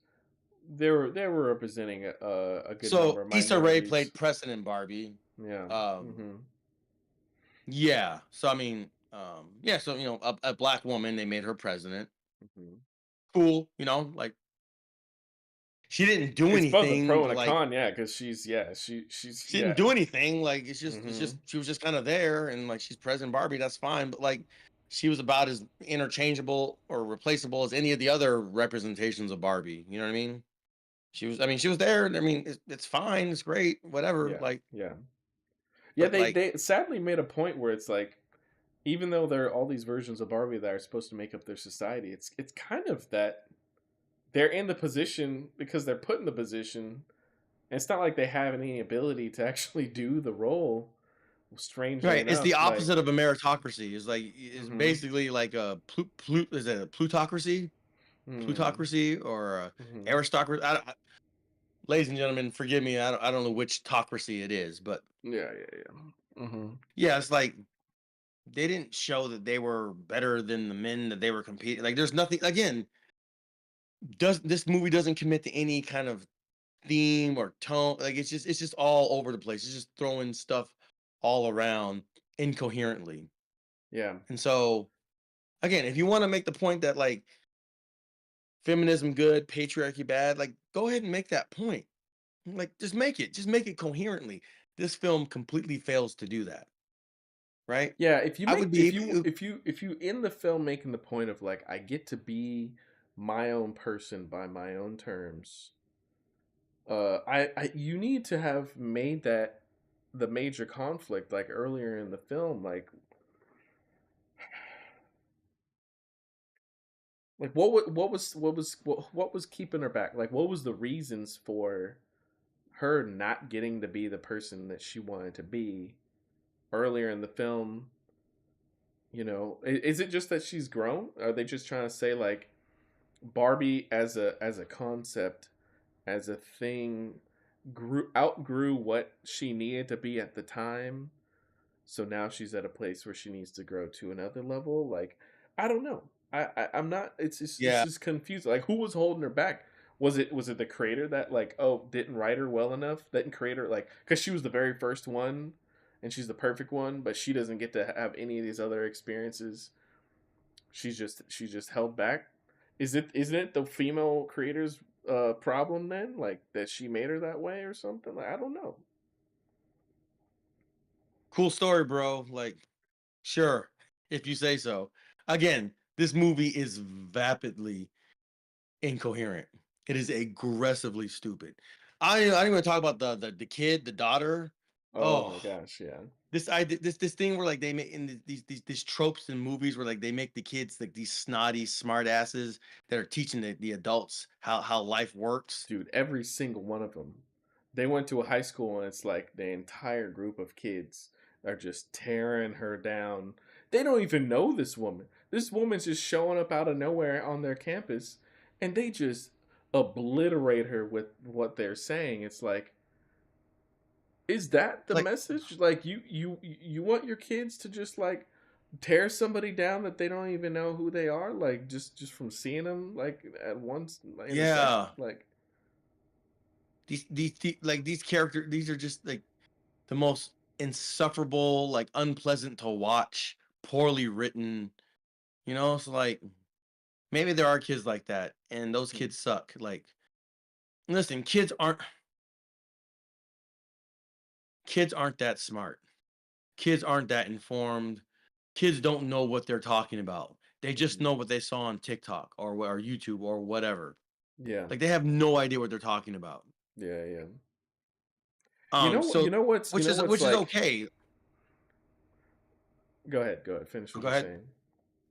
They were representing a good number So of Issa Rae minorities. played President Barbie. Yeah. Um, Mm-hmm. yeah. So I mean, yeah. So a black woman, they made her president. Mm-hmm. Cool. Like she didn't do It's both a anything pro to and a like con, yeah, because she's she didn't yeah. do anything. Like it's just Mm-hmm. she was just kind of there, and like she's President Barbie. That's fine. But like she was about as interchangeable or replaceable as any of the other representations of Barbie. You know what I mean? She was there. I mean, it's fine. It's great. Whatever. Yeah, Like, yeah, yeah. but like, They sadly made a point where it's like, even though there are all these versions of Barbie that are supposed to make up their society, it's kind of that they're in the position because they're put in the position. And it's not like they have any ability to actually do the role. Strangely right? It's the enough, like, opposite of a meritocracy. It's mm-hmm, basically like a is it a plutocracy? Hmm. plutocracy or Hmm. aristocracy. Ladies and gentlemen, forgive me. I don't know which tocracy it is, but Yeah, yeah, yeah. Hmm. yeah, it's like they didn't show that they were better than the men that they were competing. Like, there's nothing. Again, does this movie doesn't commit to any kind of theme or tone. Like, it's just all over the place. It's just throwing stuff all around incoherently. Yeah. And so, again, if you want to make the point that like feminism good, patriarchy bad, like go ahead and make that point. Like, just make it coherently. This film completely fails to do that, right? Yeah, if you I make would be able, if you in the film making the point of like I get to be my own person by my own terms, I you need to have made that the major conflict like earlier in the film, like what was keeping her back? Like what was the reasons for her not getting to be the person that she wanted to be earlier in the film? You know, is it just that she's grown? Are they just trying to say like Barbie as a concept, as a thing, outgrew what she needed to be at the time, so now she's at a place where she needs to grow to another level? Like, I don't know. I'm not. It's yeah, just confusing. Like, who was holding her back? Was it the creator that like, oh, didn't write her well enough? Didn't create her like, because she was the very first one, and she's the perfect one, but she doesn't get to have any of these other experiences. She's just held back. Isn't it the female creator's problem then? Like that she made her that way or something? Like, I don't know. cool story, bro. Like, sure, if you say so. Again, this movie is vapidly incoherent. It is aggressively stupid. I didn't even talk about the kid, the daughter. Oh Oh, my gosh, yeah. this thing where like they make in these tropes in movies where like they make the kids like these snotty smart asses that are teaching the adults how life works. Dude, every single one of them. They went to a high school and it's like the entire group of kids are just tearing her down. They don't even know this woman. This woman's just showing up out of nowhere on their campus and they just obliterate her with what they're saying. It's like, is that the Like, message? Like you want your kids to just like tear somebody down that they don't even know who they are, like just from seeing them like at once in a second, yeah, like like these characters, these are just like the most insufferable, like unpleasant to watch, poorly written. You know, it's like maybe there are kids like that, and those hmm, kids suck. Like, listen, kids aren't that smart. Kids aren't that informed. Kids don't know what they're talking about. They just hmm, know what they saw on TikTok or YouTube or whatever. yeah, Like, they have no idea what they're talking about. yeah, yeah. You So know what's you know what's which is like. okay. Go ahead, finish Oh, what go you're ahead. saying.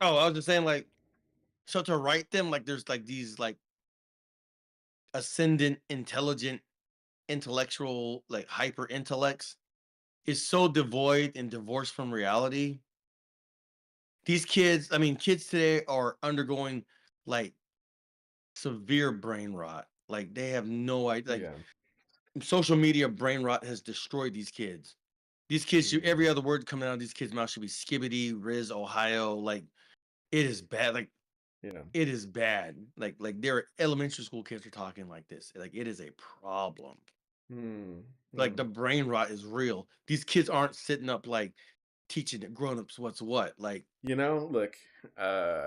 Oh, I was just saying, like, so to write them like there's like these like ascendant, intelligent, intellectual, like hyper intellects is so devoid and divorced from reality. These kids, I mean, kids today are undergoing like severe brain rot. Like, they have no idea. Like, Yeah. social media brain rot has destroyed these kids. These kids should, Hmm. every other word coming out of these kids' mouth should be skibbity, Riz, Ohio. Like, it is bad. Like, Yeah. it is bad. Like their elementary school kids are talking like this. Like, it is a problem. Hmm. Like, Hmm. the brain rot is real. These kids aren't sitting up like teaching the grown-ups what's what. Like, Look,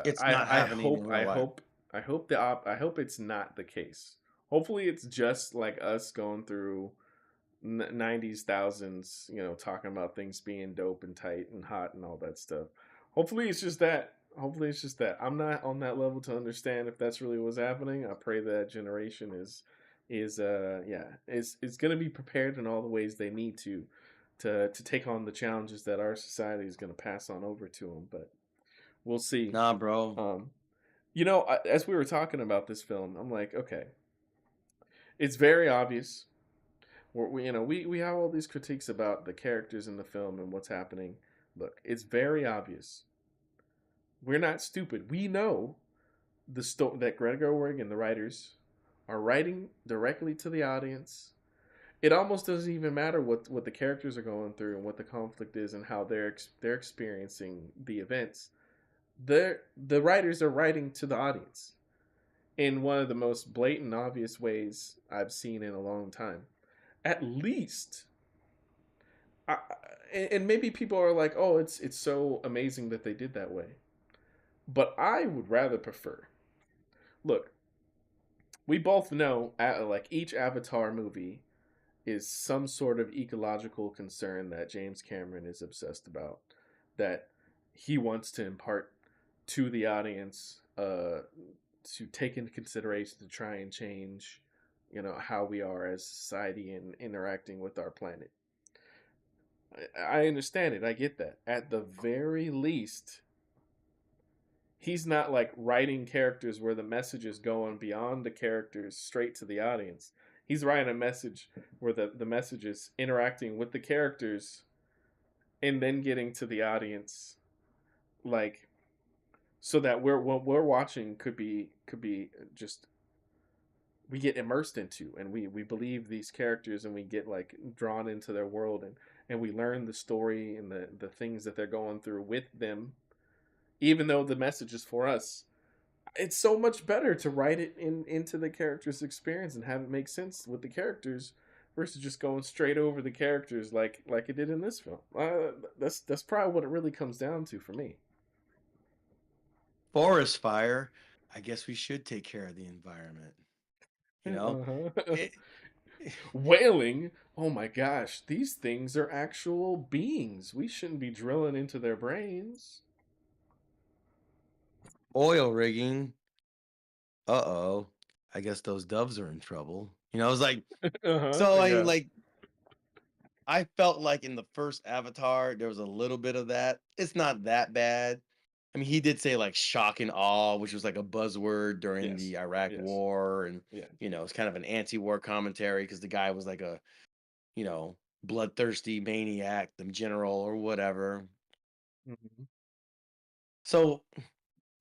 it's not I happening in hope real life. I hope it's not the case. Hopefully, it's just like us going through 90s thousands, talking about things being dope and tight and hot and all that stuff. Hopefully it's just that. Hopefully it's just that. I'm not on that level to understand if that's really what's happening. I pray that generation is going to be prepared in all the ways they need to take on the challenges that our society is going to pass on over to them, but we'll see. Nah, bro. um as we were talking about this film, I'm like, okay, it's very obvious. We have all these critiques about the characters in the film and what's happening. Look, it's very obvious. We're not stupid. We know that Greta Gerwig and the writers are writing directly to the audience. It almost doesn't even matter what the characters are going through and what the conflict is and how they're experiencing the events. The writers are writing to the audience in one of the most blatant, obvious ways I've seen in a long time. At least, I, and maybe people are like, "Oh, it's so amazing that they did that way." But I would rather prefer. Look, we both know like each Avatar movie is some sort of ecological concern that James Cameron is obsessed about, that he wants to impart to the audience, to take into consideration to try and change, how we are as society and interacting with our planet. I understand it. I get that. At the very least, he's not like writing characters where the message is going beyond the characters straight to the audience. He's writing a message where the message is interacting with the characters and then getting to the audience, like, so that what we're watching could be just, we get immersed into, and we believe these characters, and we get like drawn into their world, and we learn the story and the things that they're going through with them, even though the message is for us. It's so much better to write it into the character's experience and have it make sense with the characters versus just going straight over the characters like it did in this film. That's probably what it really comes down to for me. Forest fire. I guess we should take care of the environment. You know, Uh-huh. it, Whaling. Oh my gosh, these things are actual beings. We shouldn't be drilling into their brains. oil rigging. Uh-oh. I guess those doves are in trouble. I was like, Uh-huh. so I Yeah. like I felt like in the first Avatar there was a little bit of that. It's not that bad. I mean, he did say like shock and awe, which was like a buzzword during Yes. the Iraq Yes. war, and Yeah. it's kind of an anti-war commentary because the guy was like a, you know, bloodthirsty maniac, the general or whatever. Hmm. So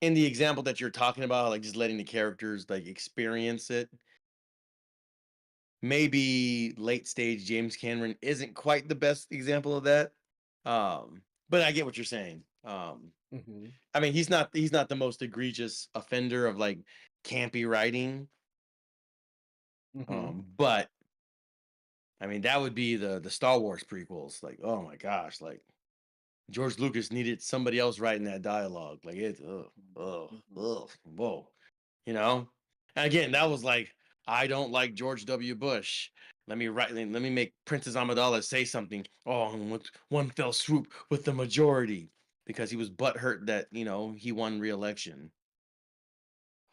in the example that you're talking about, like just letting the characters like experience it, maybe late stage James Cameron isn't quite the best example of that. But I get what you're saying. Hmm. I mean, he's not the most egregious offender of like campy writing. Hmm. But I mean, that would be the Star Wars prequels. Like, oh my gosh, like George Lucas needed somebody else writing that dialogue. Like it, whoa, you know. And again, that was like, I don't like George W. Bush. Let me make Princess Amidala say something. Oh, and with one fell swoop with the majority because he was butthurt that he won re-election.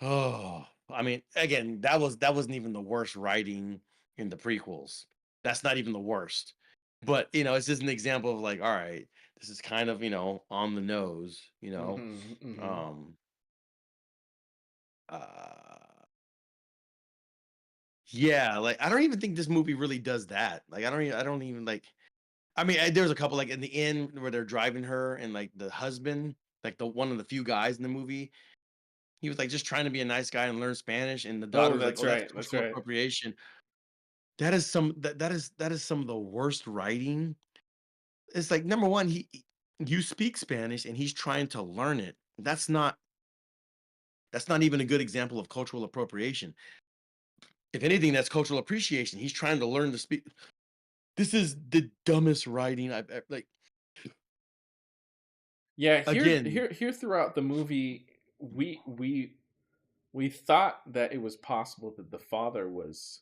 Oh, I mean, again, that wasn't even the worst writing in the prequels. That's not even the worst. But it's just an example of like, all right, this is kind of on the nose. Hmm. Hmm. Um, uh, yeah, like I don't even think this movie really does that. Like I don't even like. I mean, there's a couple like in the end where they're driving her and like the husband, like the one of the few guys in the movie. He was like just trying to be a nice guy and learn Spanish, and the Oh, daughter was like, that's "Oh, that's right. That's cultural right. appropriation." That is some of the worst writing. It's like number one, you speak Spanish and he's trying to learn it. That's not even a good example of cultural appropriation. If anything, that's cultural appreciation. He's trying to learn to speak. This is the dumbest writing like. Yeah, here Again, here here throughout the movie, we thought that it was possible that the father was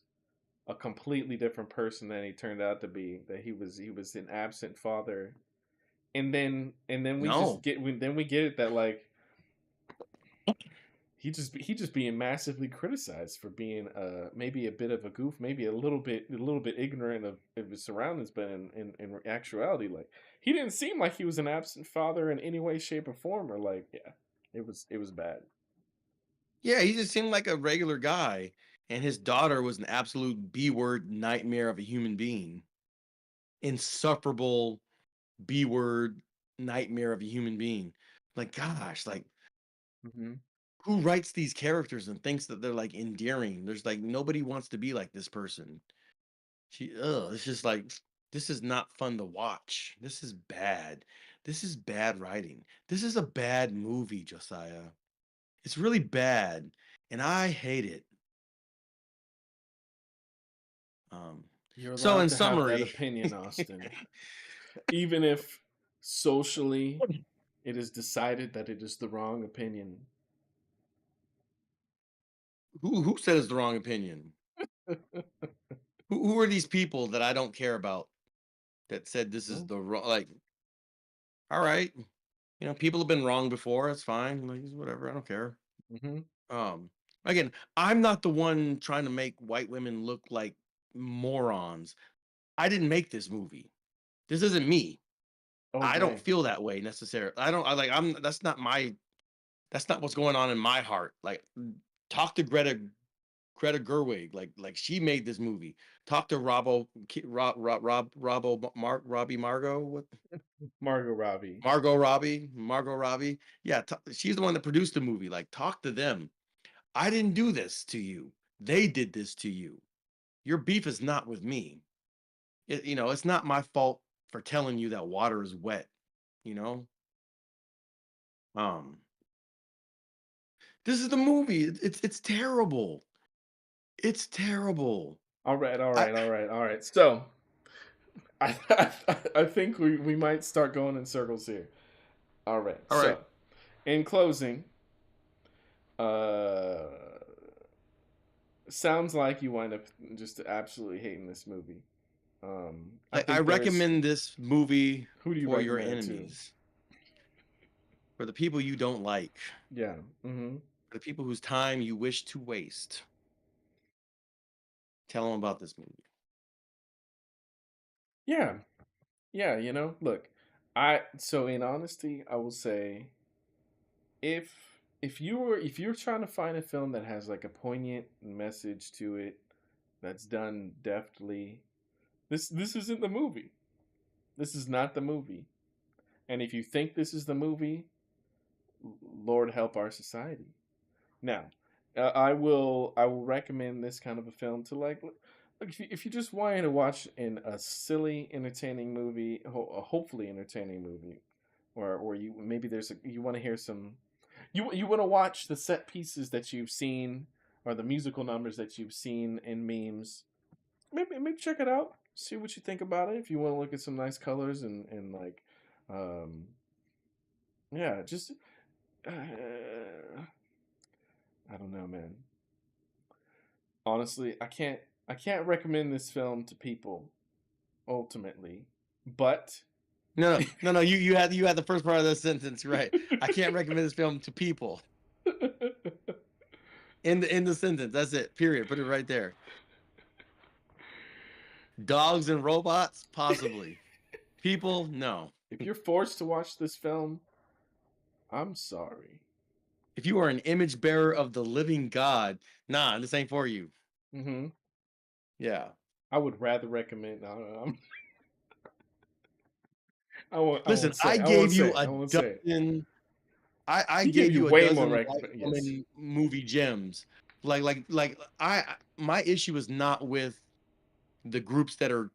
a completely different person than he turned out to be, that he was an absent father. And then we just no. get it that like he just being massively criticized for being maybe a bit of a goof, maybe a little bit ignorant of his surroundings, but in actuality, like, he didn't seem like he was an absent father in any way, shape, or form, or like, yeah, it was bad. Yeah, he just seemed like a regular guy, and his daughter was an absolute B-word nightmare of a human being. Insufferable B-word nightmare of a human being. Like, gosh, like Hmm. who writes these characters and thinks that they're like endearing? There's like nobody wants to be like this person. It's just like this is not fun to watch. This is bad. This is bad writing. This is a bad movie, Josiah. It's really bad, and I hate it. Um, You're so allowed in to have that summary, opinion, Austin. Even if socially it is decided that it is the wrong opinion. who says the wrong opinion? Who are these people that I don't care about that said this is Well, the wrong? Like, all right, people have been wrong before. It's fine. Like, whatever. I don't care. hmm Um, Again, I'm not the one trying to make white women look like morons. I didn't make this movie. This isn't me. I don't Okay. feel that way necessarily. I don't. I like. I'm. That's not what's going on in my heart. Like, talk to Greta Gerwig. Like she made this movie. Talk to Robbie Margot. What? Margot Robbie. Margot Robbie. Yeah, she's the one that produced the movie. Like, talk to them. I didn't do this to you. They did this to you. Your beef is not with me. It's not my fault for telling you that water is wet. You know. Um, this is the movie. It's terrible. It's terrible. All right, all I right, all right, all right. So I think we might start going in circles here. All right. all right. So in closing, uh, sounds like you wind up just absolutely hating this movie. I I think there's recommend this movie who do you for your recommend it to? enemies, for the people you don't like, Yeah. for the people whose time you wish to waste. Tell them about this movie. Yeah. Yeah. Look, I so in honesty, I will say if you're trying to find a film that has like a poignant message to it that's done deftly, this isn't the movie. This is not the movie. And if you think this is the movie, Lord help our society. Now, I will recommend this kind of a film to like look if you just wanting to watch in a silly, entertaining movie, a hopefully entertaining movie, or you maybe you want to hear some you want to watch the set pieces that you've seen or the musical numbers that you've seen in memes. Maybe check it out. See what you think about it. If you want to look at some nice colors and like, um, yeah, just I don't know, man. Honestly, I can't recommend this film to people ultimately, but No, no, no, no. You had the first part of the sentence right. I can't recommend this film to people. In the sentence. That's it. Period. Put it right there. Dogs and robots, possibly. People, no. if you're forced to watch this film, I'm sorry. If you are an image bearer of the living God, nah, this ain't for you. hmm Yeah. I would rather recommend. No, no, I won't. I Listen, won't say. I won't say. I won't say. dozen I He gave gave you you a way more dozen white recommend. Yes. woman movie gems. Like my issue is not with the groups that are,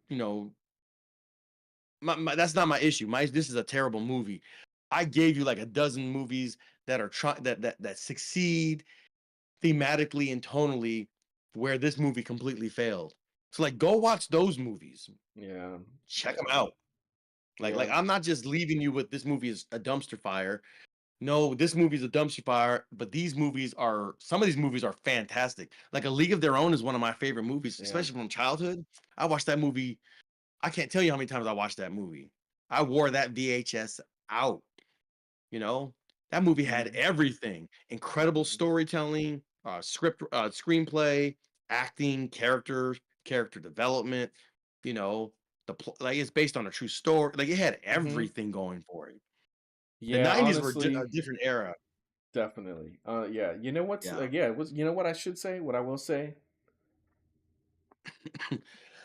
that's not my issue. This is a terrible movie. I gave you like a dozen movies that are trying that succeed thematically and tonally where this movie completely failed. So like go watch those movies. Yeah. Check them Yeah. out. Like Yeah. I'm not just leaving you with this movie is a dumpster fire. No, this movie's a dumpster fire, but some of these movies are fantastic. Like A League of Their Own is one of my favorite movies, Yeah. especially from childhood. I watched that movie. I can't tell you how many times I watched that movie. I wore that VHS out, you know? That movie had hmm everything. Incredible storytelling, screenplay, acting, character development, you know, like it's based on a true story. Like it had hmm everything going for it. The Yeah. 90s were a Honestly, different era. definitely. Yeah. You know what's? Yeah. Yeah. You know what I should say? What I will say?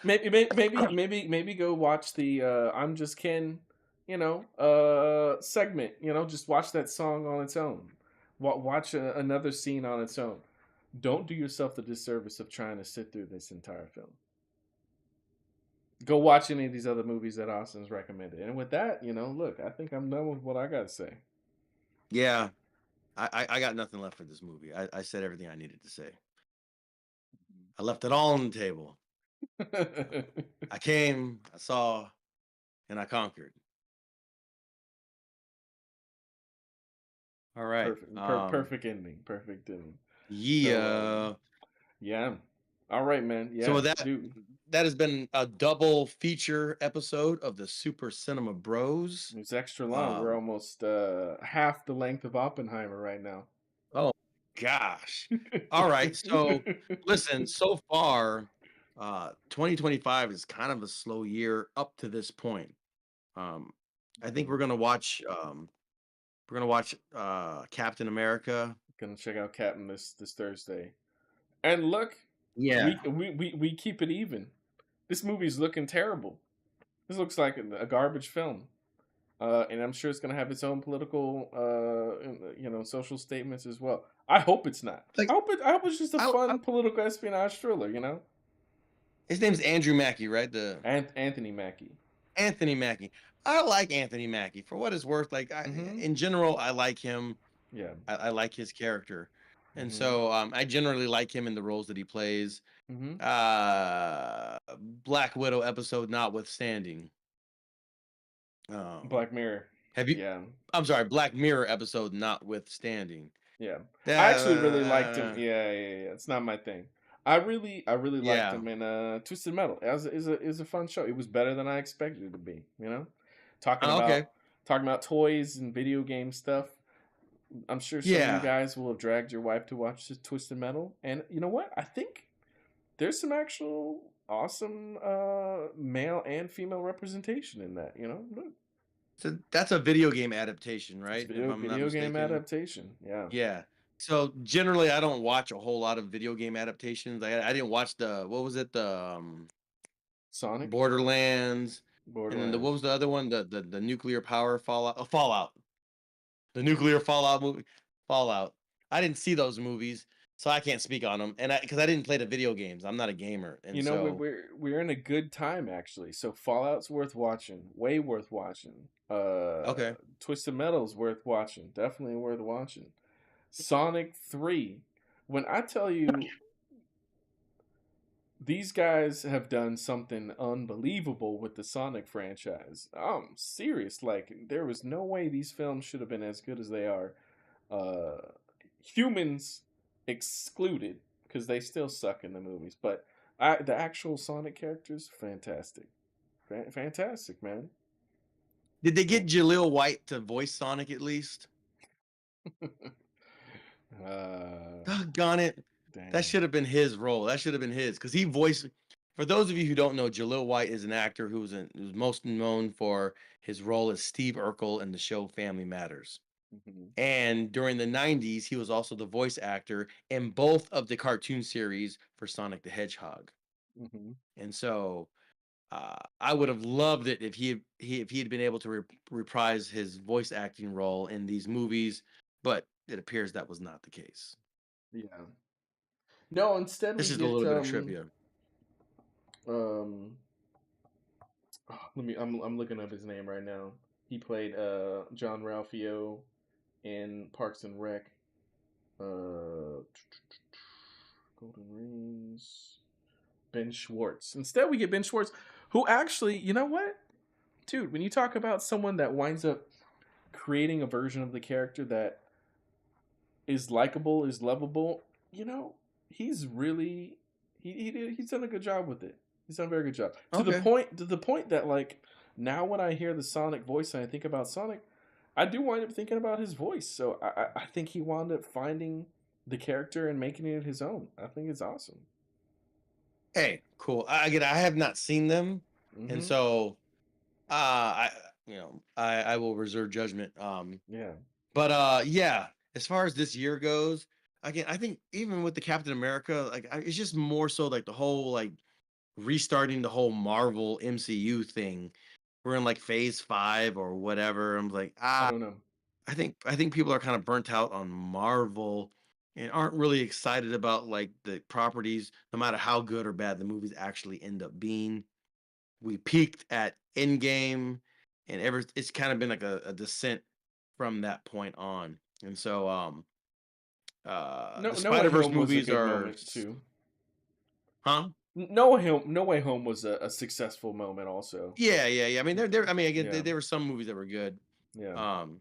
Maybe go watch the I'm Just Ken, segment. Just watch that song on its own. Watch another scene on its own. Don't do yourself the disservice of trying to sit through this entire film. Go watch any of these other movies that Austin's recommended. And with that, look, I think I'm done with what I got to say. Yeah, I got nothing left for this movie. I said everything I needed to say. I left it all on the table. I came, I saw, and I conquered. All right. Perfect ending. Perfect ending. So, Yeah. yeah. All right, man. So Yeah, with that, dude. that has been a double feature episode of the Super Cinema Bros. It's extra long. We're Um, almost half the length of Oppenheimer right now. oh gosh. All right. So listen, so far, 2025 is kind of a slow year up to this point. Um, I think Mhm. we're gonna watch Captain America. Gonna check out Captain this Thursday. And look, Yeah. we keep it even. This movie's looking terrible. This looks like a garbage film. And I'm sure it's going to have its own political, social statements as well. I hope it's not. Like I hope it's just a I fun political espionage thriller. his name's Andrew Mackie, right? The Anthony Mackie. Anthony Mackie. I like Anthony Mackie for what it's worth. Like Mm-hmm. in general, I like him. Yeah. I like his character, and Mm-hmm. so I generally like him in the roles that he plays. Mm-hmm. Black Widow episode notwithstanding. Um, Black Mirror. have you? Yeah. I'm sorry, Black Mirror episode notwithstanding. Yeah. I actually really liked him. Uh, Yeah, yeah, yeah. It's not my thing. I really liked yeah, him in Twisted Metal. It was a fun show. It was better than I expected it to be. Talking okay, about talking about toys and video game stuff. I'm sure some of you yeah. guys will have dragged your wife to watch Twisted Metal, and you know what? I think there's some actual awesome male and female representation in that. Look, So that's a video game adaptation, it's right? If video I'm not video game mistaken. adaptation. Yeah, Yeah. So generally, I don't watch a whole lot of video game adaptations. I didn't watch the what was it Sonic, Borderlands, and then what was Borderlands. the other one the nuclear power Fallout Fallout the nuclear Fallout movie Fallout. I didn't see those movies, so I can't speak on them. And because I didn't play the video games, I'm not a gamer, and We're, so we're we're in a good time actually. So Fallout's worth watching, way worth watching. okay. Twisted Metal's worth watching, definitely worth watching. Sonic 3. When I tell you these guys have done something unbelievable with the Sonic franchise, I'm serious. Like, there was no way these films should have been as good as they are. Uh, Humans excluded, because they still suck in the movies. But the actual Sonic characters, fantastic. Fantastic, man. Did they get Jaleel White to voice Sonic at least? uh, Doggone it. That Dang. should have been his role. That should have been his because he voiced. For those of you who don't know, Jaleel White is an actor who's most known for his role as Steve Urkel in the show Family Matters. Hmm. And during the 90s, he was also the voice actor in both of the cartoon series for Sonic the Hedgehog. Hmm. And so I would have loved it if he had been able to reprise his voice acting role in these movies, but it appears that was not the case. Yeah. No, instead This we is a get little bit of trivia. um I'm looking up his name right now. He played John Ralphio in Parks and Rec. Uh Golden Rings. Ben Schwartz. Instead we get Ben Schwartz, who actually, you know what? Dude, when you talk about someone that winds up creating a version of the character that is likable, is lovable, he's really he's done a good job with it. He's done a very good job. Okay. To the point that, like, now when I hear the Sonic voice and I think about Sonic, I do wind up thinking about his voice. So I think he wound up finding the character and making it his own. I think it's awesome. Hey, cool. I have not seen them, and Mm-hmm. so I I will reserve judgment. Yeah. But yeah, as far as this year goes, again, I think even with the Captain America, like it's just more so like the whole like restarting the whole Marvel MCU thing. We're in like phase 5 or whatever. I'm like, I don't know. I think people are kind of burnt out on Marvel and aren't really excited about like the properties, no matter how good or bad the movies actually end up being. We peaked at Endgame, and ever it's kind of been like a descent from that point on. And so No, the No Way Spider-Verse Home was a movies good are moment too. huh? No Way Home was a successful moment also. Yeah. I mean, I mean, again, Yeah, there were some movies that were good. yeah, Um,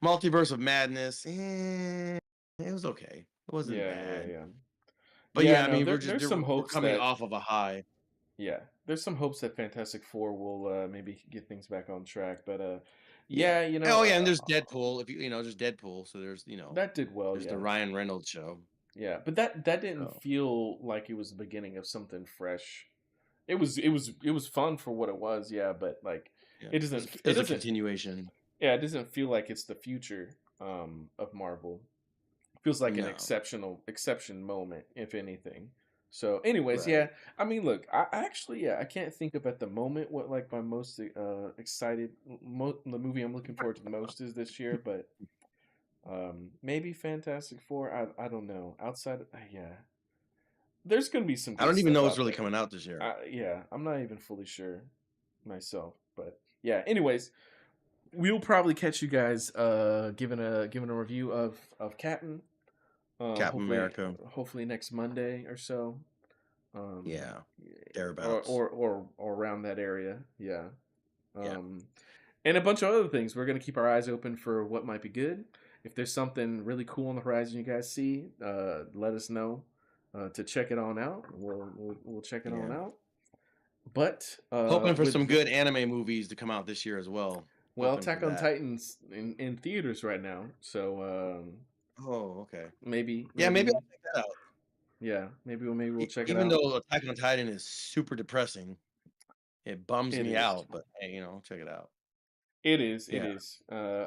Multiverse of Madness, it was okay. It wasn't yeah, bad. yeah. But Yeah, yeah, I no, mean, there's some we're hopes coming that off of a high. yeah, there's some hopes that Fantastic Four will maybe get things back on track. But Yeah. yeah, Oh yeah, and there's Deadpool. If there's Deadpool. So there's that did well. there's the Yeah, Ryan Reynolds show. yeah, but that didn't So feel like it was the beginning of something fresh. It was fun for what it was. Yeah, but like yeah, it it was a doesn't continuation. yeah, it doesn't feel like it's the future of Marvel. Feels like an No, exception moment, if anything. So, anyways, right. yeah. I mean, look, I actually, yeah, I can't think of at the moment what like my most excited the movie I'm looking forward to the most is this year, but maybe Fantastic Four. I don't know. Outside, yeah, there's gonna be some I good don't even know stuff what's out really there. coming out this year. Yeah, I'm not even fully sure myself, but yeah. Anyways, we'll probably catch you guys giving a review of Captain Captain America. hopefully next Monday or so. Um, Yeah, thereabouts. or around that area. Yeah. Yeah, Um, and a bunch of other things. We're gonna keep our eyes open for what might be good. If there's something really cool on the horizon you guys see, let us know to check it on out. We'll check it on yeah. out. But Hoping for some with good anime movies to come out this year as well. well, Hoping for Attack on that. Titans in theaters right now, so Oh, okay. Yeah, maybe maybe I'll check that out. yeah, maybe we'll check it Even out. though Attack on Titan is super depressing, it bums It me is. out. But hey, I'll check it out. It is. It Yeah. is.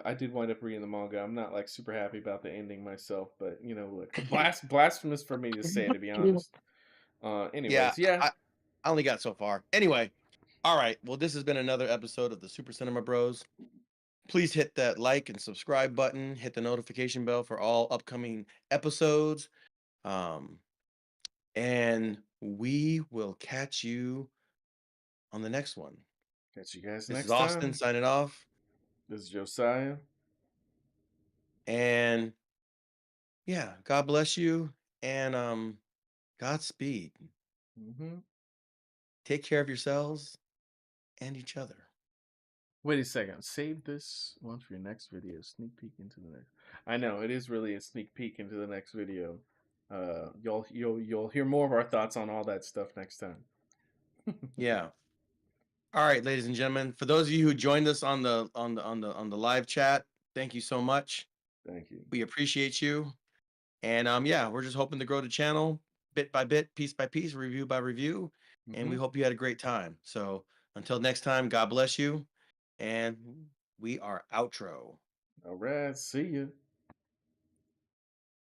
I did wind up reading the manga. I'm not like super happy about the ending myself, but look, blasphemous for me to say, to be honest. Yeah, Anyways, yeah. I only got so far. Anyway, all right. Well, this has been another episode of the Super Cinema Bros. Please hit that like and subscribe button. Hit the notification bell for all upcoming episodes. Um, and we will catch you on the next one. Catch you guys This is next Austin time. signing off. This is Josiah. And yeah, God bless you. And Godspeed. Hmm. Take care of yourselves and each other. Wait a second. Save this one for your next video. Sneak peek into the next. I know it is really a sneak peek into the next video. You'll hear more of our thoughts on all that stuff next time. Yeah. All right, ladies and gentlemen. For those of you who joined us on the live chat, thank you so much. Thank you. We appreciate you. And yeah, we're just hoping to grow the channel bit by bit, piece by piece, review by review. And we Hmm. hope you had a great time. So until next time, God bless you. And we are outro. All right. See you.